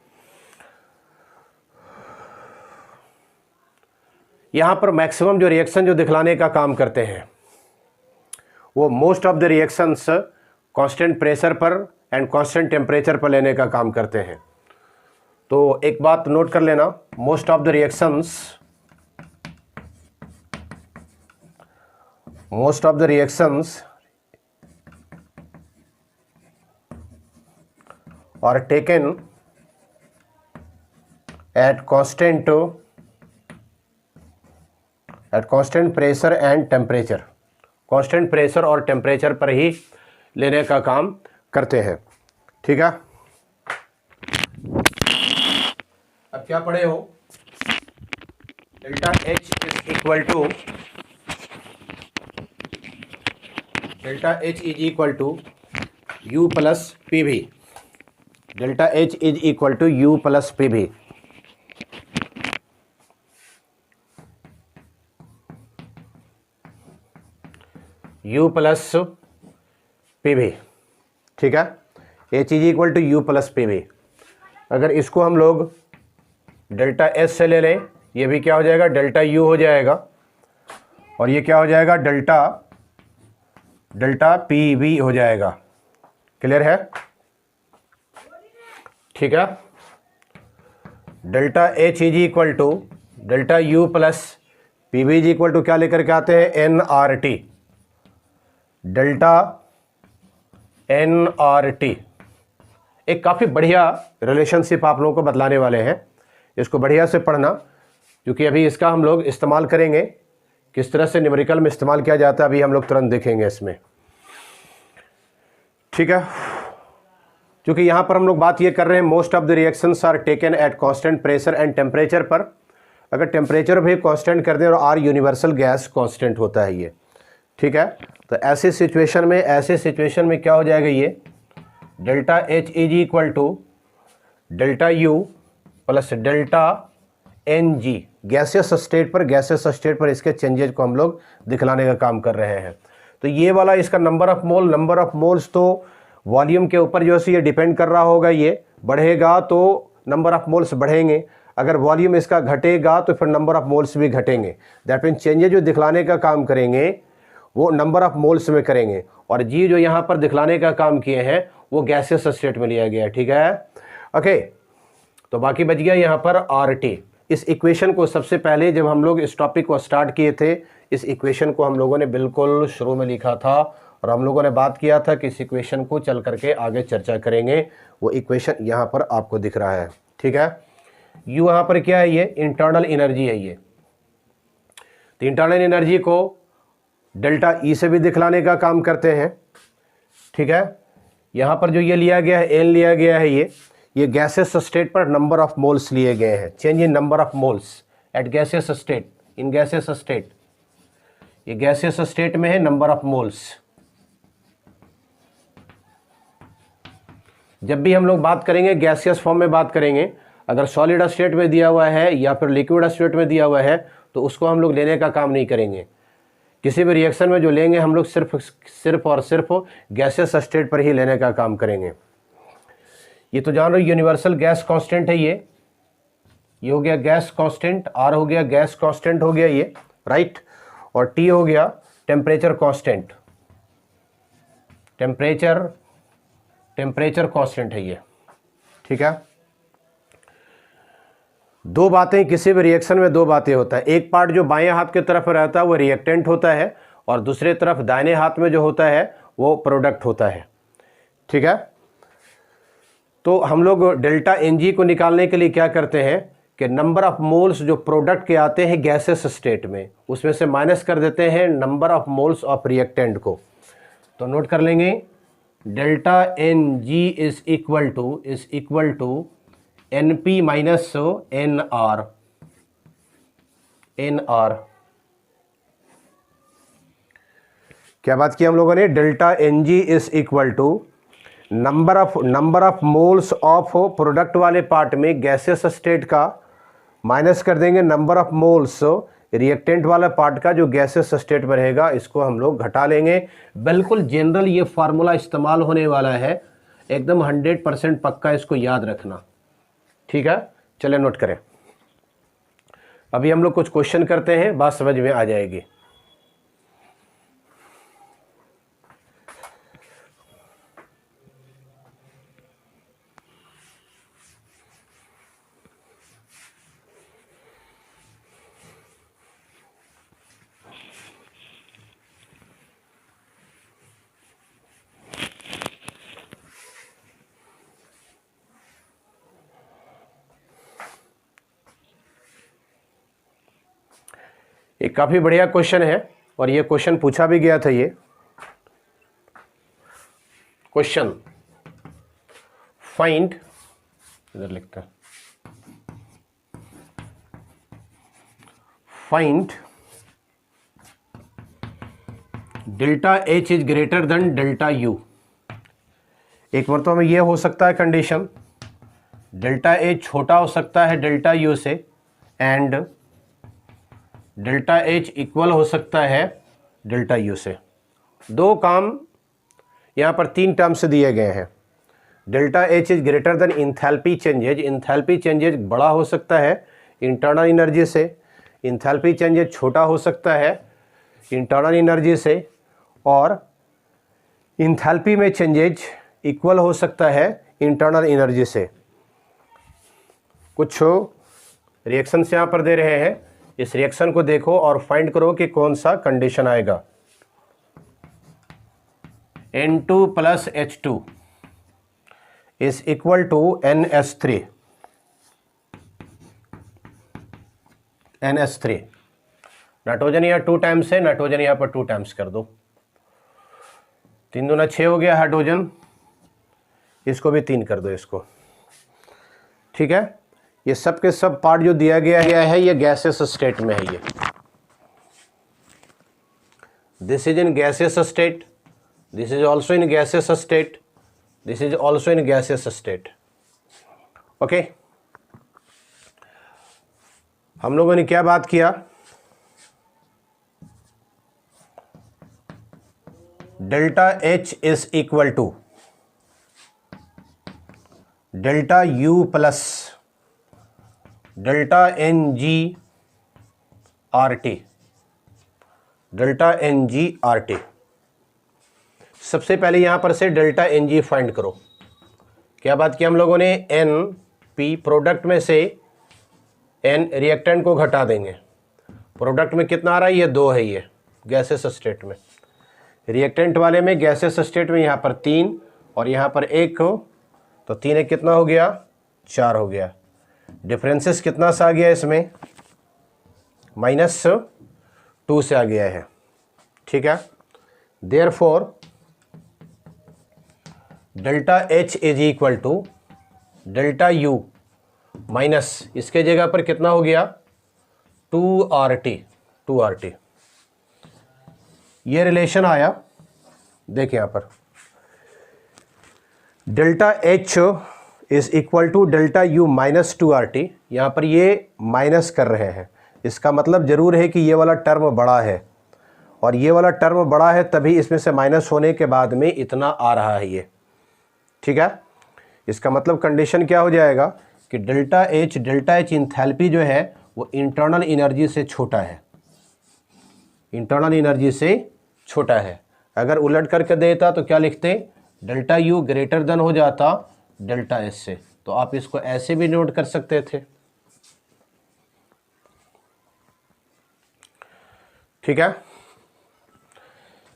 यहां पर मैक्सिमम जो रिएक्शन जो दिखलाने का काम करते हैं वो most of the reactions constant pressure पर एंड कांस्टेंट टेम्परेचर पर लेने का काम करते हैं। तो एक बात नोट कर लेना, most of the reactions are taken at constant pressure and temperature, constant pressure और टेम्परेचर पर ही लेने का काम करते हैं। ठीक है? अब क्या पढ़े हो, delta H is equal to U plus P V. Delta H is equal to U plus P V. U plus P V. ठीक है? H is equal to U plus P V. अगर इसको हम लोग डेल्टा S से ले लें, ये भी क्या हो जाएगा, डेल्टा U हो जाएगा, और ये क्या हो जाएगा, डेल्टा पी वी हो जाएगा। क्लियर है? ठीक है? Delta H is equal to delta U plus P V is equal to क्या लेकर के आते हैं, NRT, डेल्टा NRT। एक काफ़ी बढ़िया रिलेशनशिप आप लोगों को बतलाने वाले हैं, इसको बढ़िया से पढ़ना, क्योंकि अभी इसका हम लोग इस्तेमाल करेंगे, किस तरह से न्यूमेरिकल में इस्तेमाल किया जाता है अभी हम लोग तुरंत देखेंगे इसमें। ठीक है? क्योंकि यहाँ पर हम लोग बात ये कर रहे हैं most of the reactions are taken at constant pressure and temperature पर। अगर टेम्परेचर भी कांस्टेंट कर दें और आर यूनिवर्सल गैस कांस्टेंट होता है ये। ठीक है? तो ऐसे सिचुएशन में क्या हो जाएगा, ये delta H is equal to delta U plus delta NG, gaseous state पर इसके चेंजेज को हम लोग दिखलाने का काम कर रहे हैं। तो ये वाला इसका नंबर ऑफ मोल्स तो वॉल्यूम के ऊपर जो है ये डिपेंड कर रहा होगा, ये बढ़ेगा तो नंबर ऑफ मोल्स बढ़ेंगे, अगर वॉल्यूम इसका घटेगा तो फिर नंबर ऑफ मोल्स भी घटेंगे। दैट मीन चेंजेज जो दिखलाने का काम करेंगे वो नंबर ऑफ मोल्स में करेंगे, और जी जो यहाँ पर दिखलाने का काम किए हैं वो गैसियस स्टेट में लिया गया है। ठीक है? ओके, तो बाकी बच गया यहाँ पर RT। इस इक्वेशन को सबसे पहले जब हम लोग इस टॉपिक को स्टार्ट किए थे, इस इक्वेशन को हम लोगों ने बिल्कुल शुरू में लिखा था, और हम लोगों ने बात किया था कि इस इक्वेशन को चल करके आगे चर्चा करेंगे। वो इक्वेशन यहाँ पर आपको दिख रहा है। ठीक है? यू यहाँ पर क्या है, ये इंटरनल एनर्जी है ये। तो इंटरनल एनर्जी को डेल्टा E से भी दिखलाने का काम करते हैं। ठीक है? यहाँ पर जो ये लिया गया है, N लिया गया है, ये गैसियस स्टेट पर नंबर ऑफ मोल्स लिए गए हैं, change in number of moles at gaseous state, in gaseous state. ये गैसियस स्टेट में है नंबर ऑफ मोल्स। जब भी हम लोग बात करेंगे गैसियस फॉर्म में बात करेंगे, अगर सॉलिड स्टेट में दिया हुआ है या फिर लिक्विड स्टेट में दिया हुआ है तो उसको हम लोग लेने का काम नहीं करेंगे। किसी भी रिएक्शन में जो लेंगे हम लोग सिर्फ और सिर्फ गैसियस स्टेट पर ही लेने का काम करेंगे। ये तो जान रहे हो यूनिवर्सल गैस कांस्टेंट है ये हो गया गैस कांस्टेंट, R हो गया गैस कांस्टेंट हो गया ये, राइट, और T हो गया टेम्परेचर कांस्टेंट, टेम्परेचर कांस्टेंट है ये। ठीक है? दो बातें, किसी भी रिएक्शन में दो बातें होता है, एक पार्ट जो बाएं हाथ की तरफ रहता है वो रिएक्टेंट होता है, और दूसरे तरफ दाहिने हाथ में जो होता है वो प्रोडक्ट होता है। ठीक है? तो हम लोग डेल्टा NG को निकालने के लिए क्या करते हैं कि नंबर ऑफ मोल्स जो प्रोडक्ट के आते हैं गैसेस स्टेट में, उसमें से माइनस कर देते हैं number of moles of reactant को। तो नोट कर लेंगे, delta NG is equal to NP minus NR। क्या बात की हम लोगों ने, delta NG is equal to number of moles of product वाले पार्ट में गैसियस स्टेट का माइनस कर देंगे नंबर ऑफ मोल्स रिएक्टेंट वाला पार्ट का जो गैसियस स्टेट में रहेगा, इसको हम लोग घटा लेंगे। बिल्कुल जनरल ये फार्मूला इस्तेमाल होने वाला है, एकदम 100% पक्का, इसको याद रखना। ठीक है, चले नोट करें। अभी हम लोग कुछ क्वेश्चन करते हैं, बात समझ में आ जाएगी। ये काफ़ी बढ़िया क्वेश्चन है और ये क्वेश्चन पूछा भी गया था। ये क्वेश्चन फाइंड, इधर लिखता है, find delta H is greater than delta U. एक मरतबा में ये हो सकता है कंडीशन, डेल्टा एच छोटा हो सकता है डेल्टा यू से, एंड डेल्टा एच इक्वल हो सकता है डेल्टा यू से। दो काम यहाँ पर तीन टर्म्स दिए गए हैं। Delta H is greater than enthalpy changes, enthalpy changes बड़ा हो सकता है इंटरनल एनर्जी से, इंथैल्पी चेंजेज छोटा हो सकता है इंटरनल एनर्जी से, और इंथैल्पी में चेंजेज इक्वल हो सकता है इंटरनल एनर्जी से। कुछ रिएक्शंस यहाँ पर दे रहे हैं, इस रिएक्शन को देखो और फाइंड करो कि कौन सा कंडीशन आएगा। N2 plus H2 is equal to NH3, NH3। Nitrogen यहाँ 2 टाइम्स है, नाइट्रोजन यहाँ पर 2 टाइम्स कर दो, 3 दूना 6 हो गया हाइड्रोजन, इसको भी 3 कर दो इसको। ठीक है, ये सब के सब पार्ट जो दिया गया है ये गैसियस स्टेट में है। ये this is in gaseous state, this is also in gaseous state, this is also in gaseous state. Okay, हम लोगों ने क्या बात किया, delta H is equal to delta U plus delta N G R T, delta N G R T. सबसे पहले यहां पर से डेल्टा एन जी फाइंड करो। क्या बात की हम लोगों ने, एन पी प्रोडक्ट में से एन रिएक्टेंट को घटा देंगे। प्रोडक्ट में कितना आ रहा है, ये 2 है, ये गैसेस स्टेट में, रिएक्टेंट वाले में गैसेस स्टेट में यहाँ पर 3 और यहाँ पर 1 हो, तो 3 एक कितना हो गया, 4 हो गया। डिफरेंसेस कितना सा आ गया इसमें, -2 से आ गया है। ठीक है, therefore delta H is equal to delta U minus, इसके जगह पर कितना हो गया, 2RT, 2RT। ये रिलेशन आया, देखिए यहां पर delta H is equal to delta U minus 2RT, यहाँ पर ये माइनस कर रहे हैं, इसका मतलब ज़रूर है कि ये वाला टर्म बड़ा है और ये वाला टर्म बड़ा है, तभी इसमें से माइनस होने के बाद में इतना आ रहा है ये। ठीक है, इसका मतलब कंडीशन क्या हो जाएगा कि डेल्टा एच इंथैल्पी जो है वो इंटरनल एनर्जी से छोटा है, इंटरनल एनर्जी से छोटा है। अगर उलट करके देता तो क्या लिखते, डेल्टा यू ग्रेटर देन हो जाता डेल्टा एच से, तो आप इसको ऐसे भी नोट कर सकते थे। ठीक है,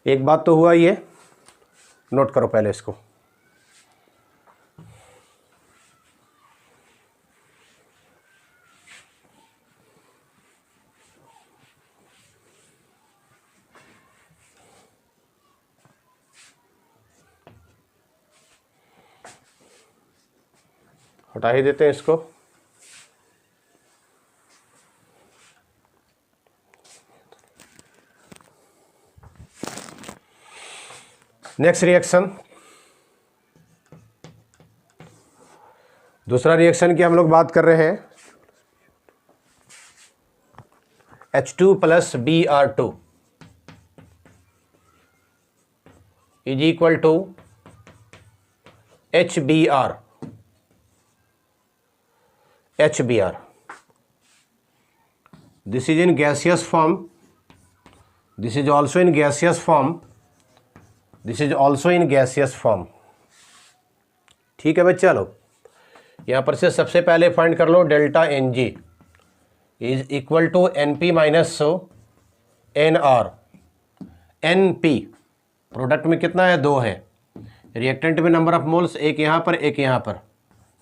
एक बात तो हुआ, ये नोट करो पहले इसको। हटा ही देते हैं इसको। नेक्स्ट रिएक्शन, दूसरा रिएक्शन की हम लोग बात कर रहे हैं, H2 plus Br2 is equal to HBr. This is in gaseous form. This is also in gaseous form. This is also in gaseous form. ठीक है बच्चा लोग, यहाँ पर से सबसे पहले फाइंड कर लो delta N g is equal to n p minus n r. N p product में कितना है, 2 है. रिएक्टेंट में नंबर ऑफ मोल्स, एक यहाँ पर एक यहाँ पर,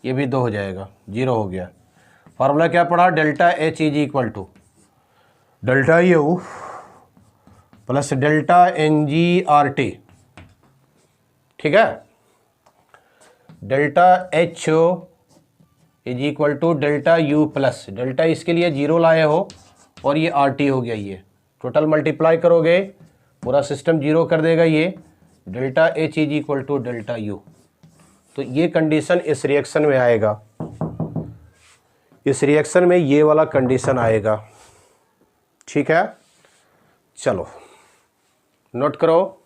ये भी 2 हो जाएगा, 0 हो गया. फार्मूला क्या पढ़ा, delta H is equal to delta U plus delta N G R T. ठीक है, delta H is equal to delta U plus delta, इसके लिए 0 लाए हो और ये आर टी हो गया. ये टोटल मल्टीप्लाई करोगे पूरा सिस्टम 0 कर देगा. ये delta H is equal to delta U. तो ये कंडीशन इस रिएक्शन में आएगा, इस रिएक्शन में ये वाला कंडीशन आएगा. ठीक है, चलो नोट करो.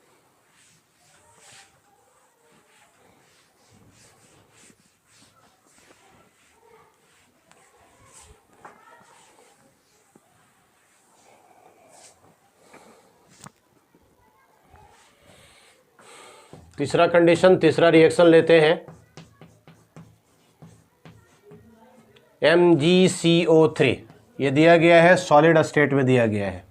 तीसरा कंडीशन, तीसरा रिएक्शन लेते हैं. MgCO3 ये दिया गया है, सॉलिड स्टेट में दिया गया है.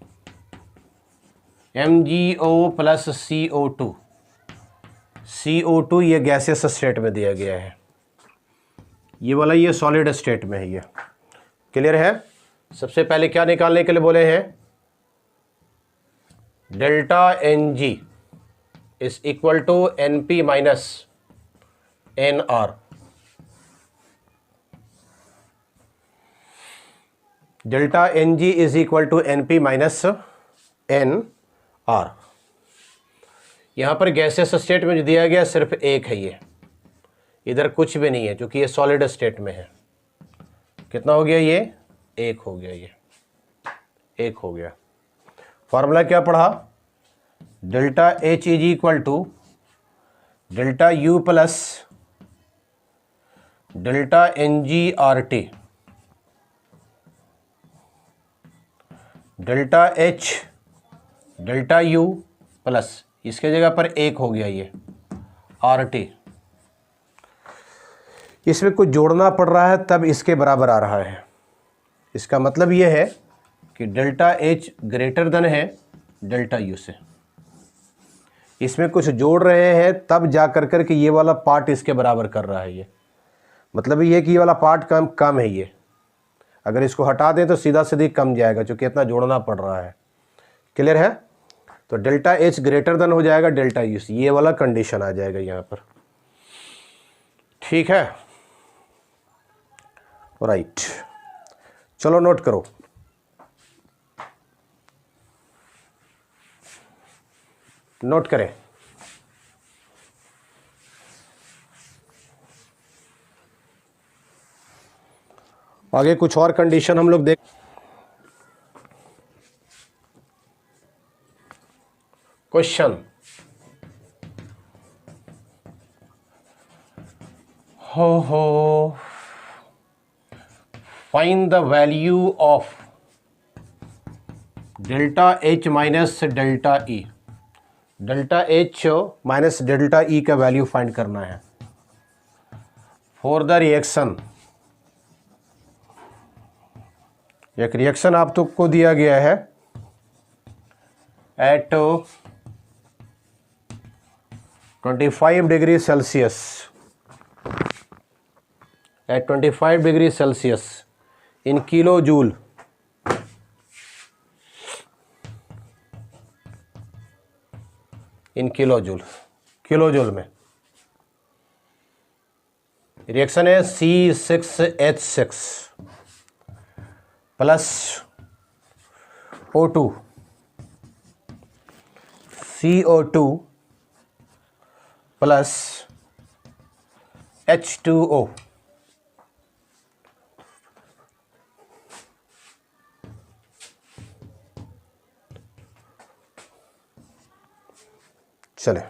MgO प्लस CO2, CO2 ये गैसियस स्टेट में दिया गया है. ये वाला ये सॉलिड स्टेट में है. ये क्लियर है. सबसे पहले क्या निकालने के लिए बोले हैं, delta Ng is equal to Np minus Nr. Delta Ng is equal to Np minus Nr. यहाँ पर गैसियस स्टेट में जो दिया गया सिर्फ एक है, ये इधर कुछ भी नहीं है क्योंकि ये सॉलिड स्टेट में है. कितना हो गया, ये 1 हो गया, ये 1 हो गया. फॉर्मूला क्या पढ़ा, delta H is equal to delta U plus delta N G R T. Delta H delta U plus इसके जगह पर 1 हो गया, ये आर टी. इसमें कुछ जोड़ना पड़ रहा है तब इसके बराबर आ रहा है. इसका मतलब ये है कि डेल्टा एच ग्रेटर देन है डेल्टा यू से. इसमें कुछ जोड़ रहे हैं तब जा कर के ये वाला पार्ट इसके बराबर कर रहा है. ये मतलब ये कि ये वाला पार्ट कम है. ये अगर इसको हटा दें तो सीधा सीधी कम जाएगा क्योंकि इतना जोड़ना पड़ रहा है. क्लियर है. तो डेल्टा एच ग्रेटर देन हो जाएगा डेल्टा यू से, ये वाला कंडीशन आ जाएगा यहाँ पर. ठीक है, राइट. चलो नोट करो. नोट करें. आगे कुछ और कंडीशन हम लोग देख. क्वेश्चन, हो find the value of delta H minus delta E. Delta H minus delta E का वैल्यू फाइंड करना है फॉर द रिएक्शन. एक रिएक्शन आप तुमको दिया गया है at 25 degree Celsius, at 25 degree Celsius in kilo joule. In kilo joule में रिएक्शन है C6H6 plus O2 CO2 plus H2O. चले,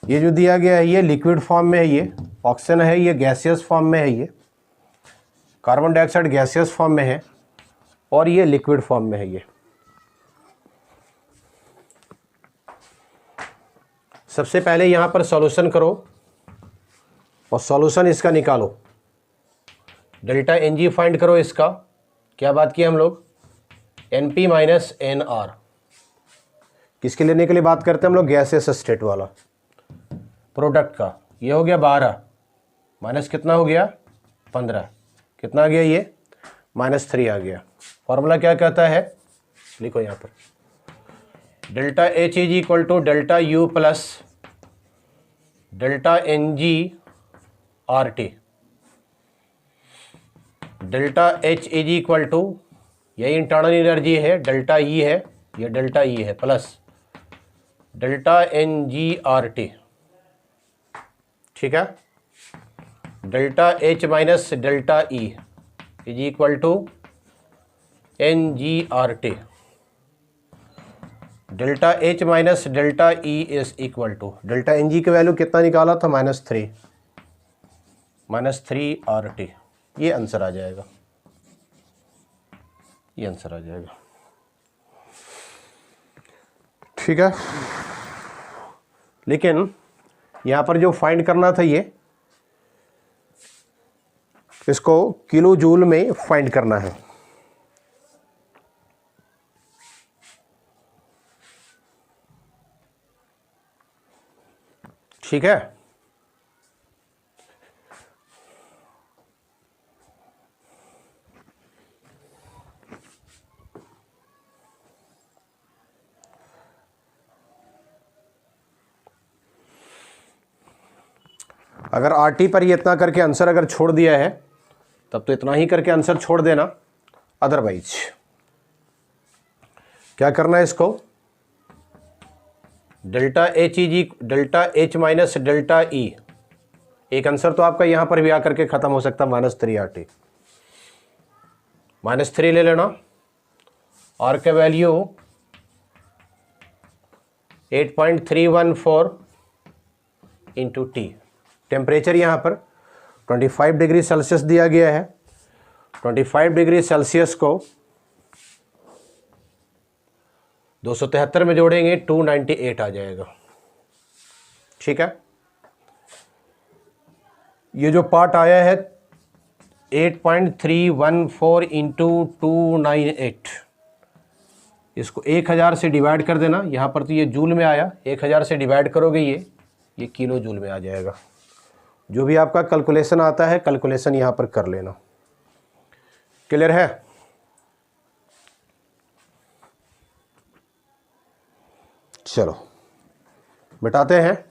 ये जो दिया गया है ये लिक्विड फॉर्म में है, ये ऑक्सीजन है, ये गैसियस फॉर्म में है, ये कार्बन डाइऑक्साइड गैसियस फॉर्म में है और ये लिक्विड फॉर्म में है। ये सबसे पहले यहां पर सॉल्यूशन करो और सॉल्यूशन इसका निकालो, डेल्टा Ng फाइंड करो। इसका क्या बात की हम लोग, Np माइनस Nr, किसके लेने के लिए बात करते हैं हम लोग, गैसियस स्टेट वाला प्रोडक्ट का। ये हो गया 12 माइनस कितना हो गया 15, कितना आ गया ये -3 आ गया। फॉर्मूला क्या कहता है, लिखो यहाँ पर, delta H is equal to delta U plus delta Ng RT। Delta H is equal to, ये इंटरनल एनर्जी है, डेल्टा E है, ये डेल्टा E है, प्लस डेल्टा Ng RT, ठीक है। Delta H minus delta E is equal to Ng RT। Delta H minus delta E is equal to, delta Ng की वैल्यू कितना निकाला था, -3 RT। ये आंसर आ जाएगा, ये आंसर आ जाएगा, ठीक है। लेकिन यहां पर जो फाइंड करना था ये, इसको किलो जूल में फाइंड करना है, ठीक है। अगर RT पर ये इतना करके आंसर अगर छोड़ दिया है तब तो इतना ही करके आंसर छोड़ देना, अदरवाइज क्या करना है, इसको delta H minus delta E, एक आंसर तो आपका यहां पर भी आकर के खत्म हो सकता है, -3 RT, -3 ले लेना, R का वैल्यू 8.314 इंटू T। टेम्परेचर यहाँ पर 25 डिग्री सेल्सियस दिया गया है, 25 डिग्री सेल्सियस को 273 में जोड़ेंगे 298 आ जाएगा, ठीक है। ये जो पार्ट आया है 8.314 इंटू 298, इसको 1000 से डिवाइड कर देना, यहाँ पर तो ये जूल में आया, 1000 से डिवाइड करोगे ये किलो जूल में आ जाएगा। जो भी आपका कैलकुलेशन आता है, कैलकुलेशन यहाँ पर कर लेना, क्लियर है। चलो मिटाते हैं।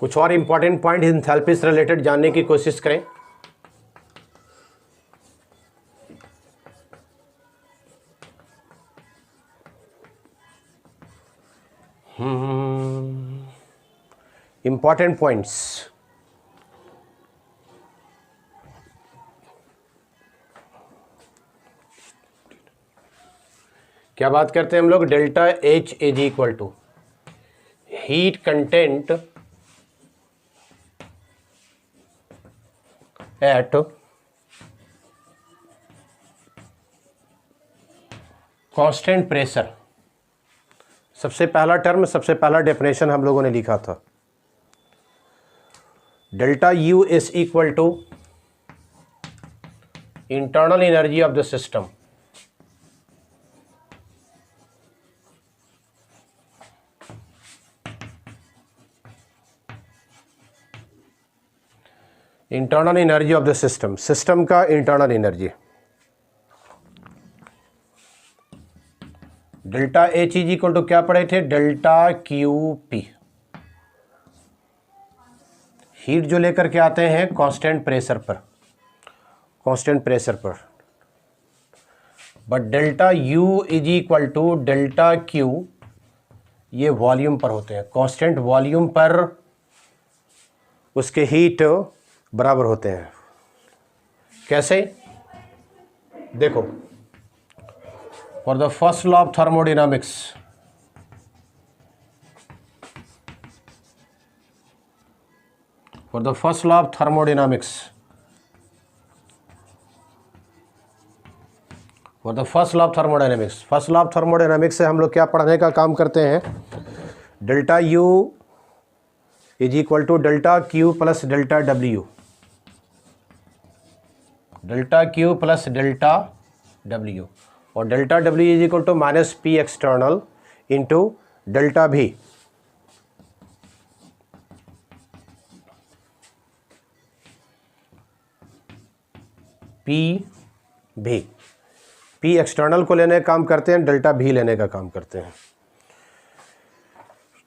कुछ और इंपॉर्टेंट पॉइंट एंथैल्पी से रिलेटेड जानने की कोशिश करें। इंपॉर्टेंट पॉइंट्स, क्या बात करते हैं हम लोग, delta H is equal to heat content at constant pressure. सबसे पहला टर्म, सबसे पहला डेफिनेशन हम लोगों ने लिखा था, delta U is equal to internal energy of the system, internal energy of the system, system का internal energy. Delta H is equal to क्या पढ़े थे, डेल्टा QP, हीट जो लेकर के आते हैं कांस्टेंट प्रेशर पर, but delta U is equal to delta Q, ये वॉल्यूम पर होते हैं। कांस्टेंट वॉल्यूम पर उसके हीट बराबर होते हैं। कैसे? देखो, for the first law of thermodynamics, for the first law of thermodynamics, for the first law of thermodynamics, first law of thermodynamics से हम लोग क्या पढ़ने का काम करते हैं? Delta U is equal to delta Q plus delta W, delta Q plus delta W, और delta W is equal to minus P external into delta V. P external को लेने का काम करते हैं, डेल्टा भी लेने का काम करते हैं।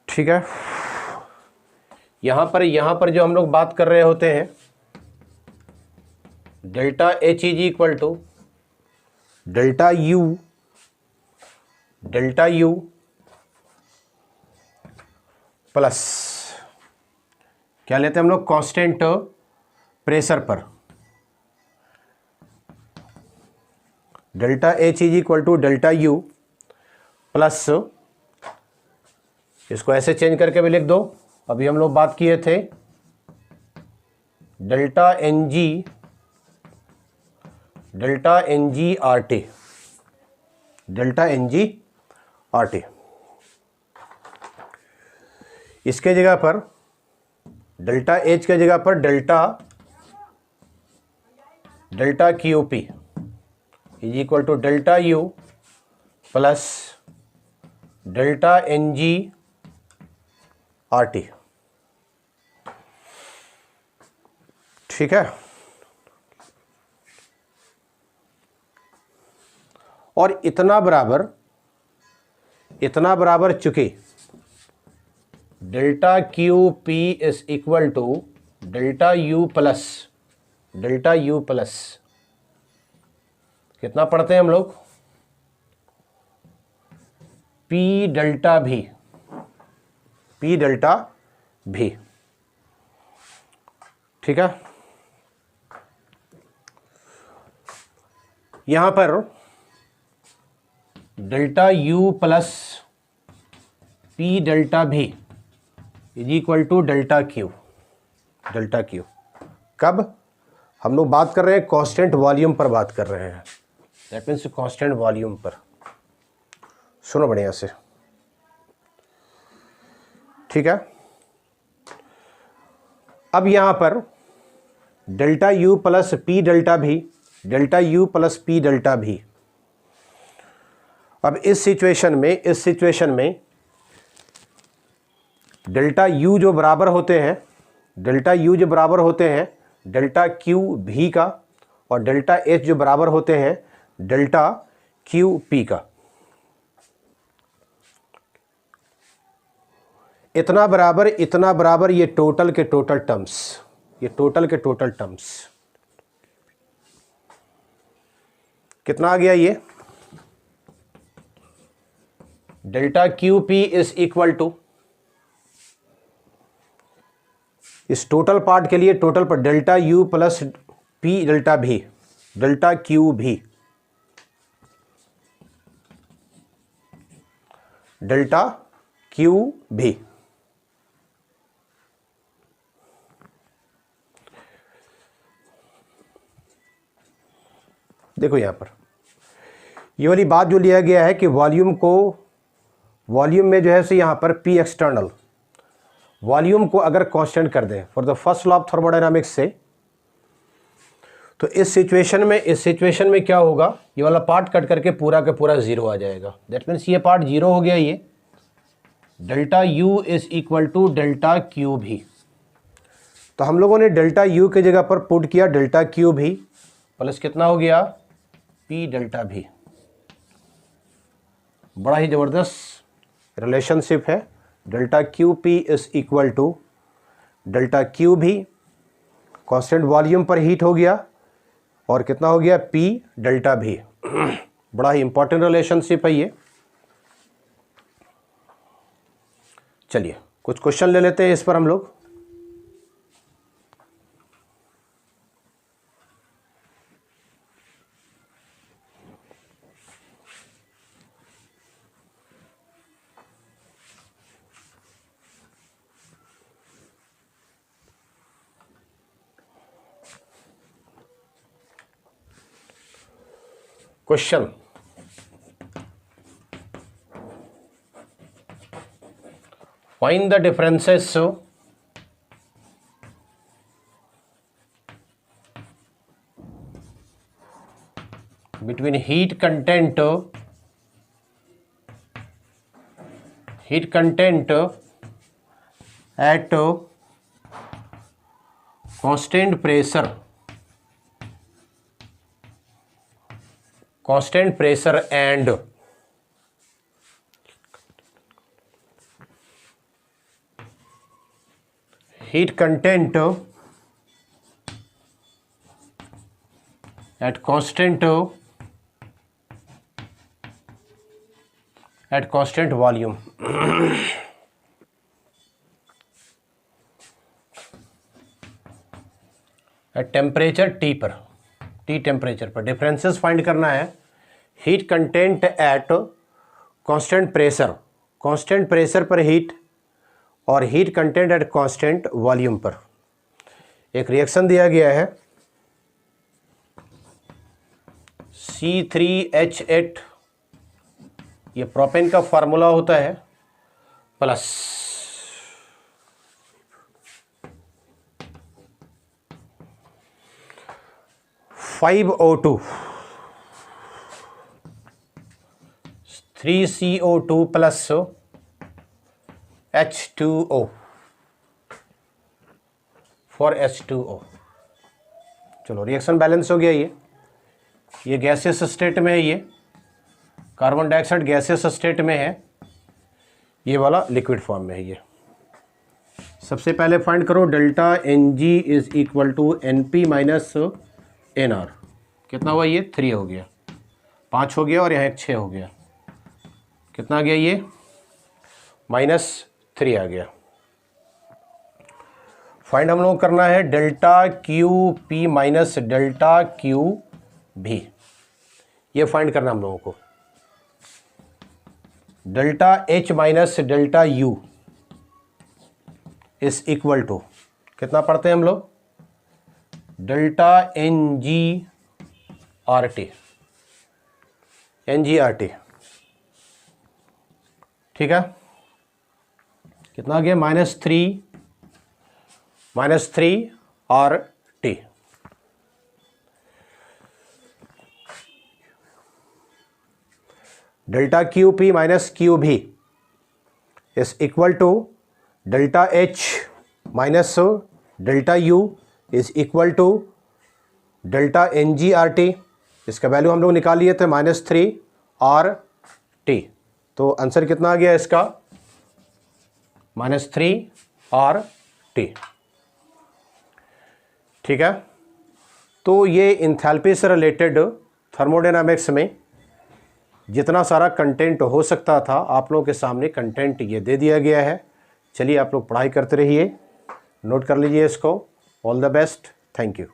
ठीक है, यहां पर जो हम लोग बात कर रहे होते हैं, delta H is equal to delta U plus क्या लेते हैं हम लोग? कांस्टेंट प्रेशर पर। Delta H is equal to delta U plus, इसको ऐसे चेंज करके भी लिख दो, अभी हम लोग बात किए थे delta N G R T, delta N G R T. इसके जगह पर डेल्टा एच के जगह पर delta Q P is equal to delta U plus delta N G R T. ठीक है, और इतना बराबर चुके delta Q P is equal to delta U plus कितना पढ़ते हैं हम लोग? पी डेल्टा भी। ठीक है, यहां पर delta U plus P delta V is equal to delta Q. कब? हम लोग बात कर रहे हैं कांस्टेंट वॉल्यूम पर बात कर रहे हैं, दैट मीन्स कांस्टेंट वॉल्यूम पर। सुनो बढ़िया से, ठीक है। अब यहां पर delta U plus P delta भी, अब इस सिचुएशन में डेल्टा यू जो बराबर होते हैं डेल्टा क्यू भी का, और डेल्टा एच जो बराबर होते हैं डेल्टा क्यू पी का। इतना बराबर ये टोटल के टोटल टर्म्स, कितना आ गया? ये delta Q P is equal to, इस टोटल पार्ट के लिए टोटल पर delta U plus P delta V, delta Q V, delta Q V. देखो यहां पर ये वाली बात जो लिया गया है कि वॉल्यूम में जो है सो यहां पर पी एक्सटर्नल वॉल्यूम को अगर कांस्टेंट कर दें for the first law of thermodynamics से, तो इस सिचुएशन में क्या होगा? ये वाला पार्ट कट करके पूरा का पूरा जीरो आ जाएगा। दैट मीन्स ये पार्ट जीरो हो गया। ये delta U is equal to delta Q V, तो हम लोगों ने डेल्टा यू की जगह पर पुट किया डेल्टा क्यू भी प्लस कितना हो गया? पी डेल्टा भी। बड़ा ही ज़बरदस्त रिलेशनशिप है। Delta Q P is equal to delta Q V constant volume पर हीट हो गया, और कितना हो गया P डेल्टा भी। बड़ा ही इंपॉर्टेंट रिलेशनशिप है ये। चलिए कुछ क्वेश्चन ले लेते हैं इस पर हम लोग। Question, find the differences between heat content at constant pressure and heat content at constant volume। at temperature T पर, T टेम्परेचर पर डिफरेंसेस फाइंड करना है। Heat content at constant pressure पर हीट, और heat content at constant volume पर। एक रिएक्शन दिया गया है C3H8, ये प्रोपेन का फार्मूला होता है, plus (5O2) 3CO2 plus H2O, 4H2O। चलो रिएक्शन बैलेंस हो गया। ये गैसियस स्टेट में है, ये कार्बन डाइऑक्साइड गैसियस स्टेट में है, ये वाला लिक्विड फॉर्म में है। ये सबसे पहले फाइंड करो delta Ng is equal to NP minus NR। कितना हुआ ये? 3 हो गया, 5 हो गया, और यहाँ एक 6 हो गया। कितना आ गया ये? -3 आ गया। फाइंड हम लोग करना है delta QP minus delta QV। ये फाइंड करना हम लोगों को। Delta H minus delta U is equal to कितना पढ़ते हैं हम लोग? Delta NGRT। ठीक है, कितना आ गया? -3 RT। Delta QP minus QV is equal to delta H minus delta U is equal to delta NGRT। इसका वैल्यू हम लोग निकाल लिए थे -3 RT। तो आंसर कितना आ गया इसका? -3 RT। ठीक है, तो ये इंथैल्पी से रिलेटेड थर्मोडायनामिक्स में जितना सारा कंटेंट हो सकता था आप लोगों के सामने कंटेंट ये दे दिया गया है। चलिए आप लोग पढ़ाई करते रहिए, नोट कर लीजिए इसको। All the best, thank you.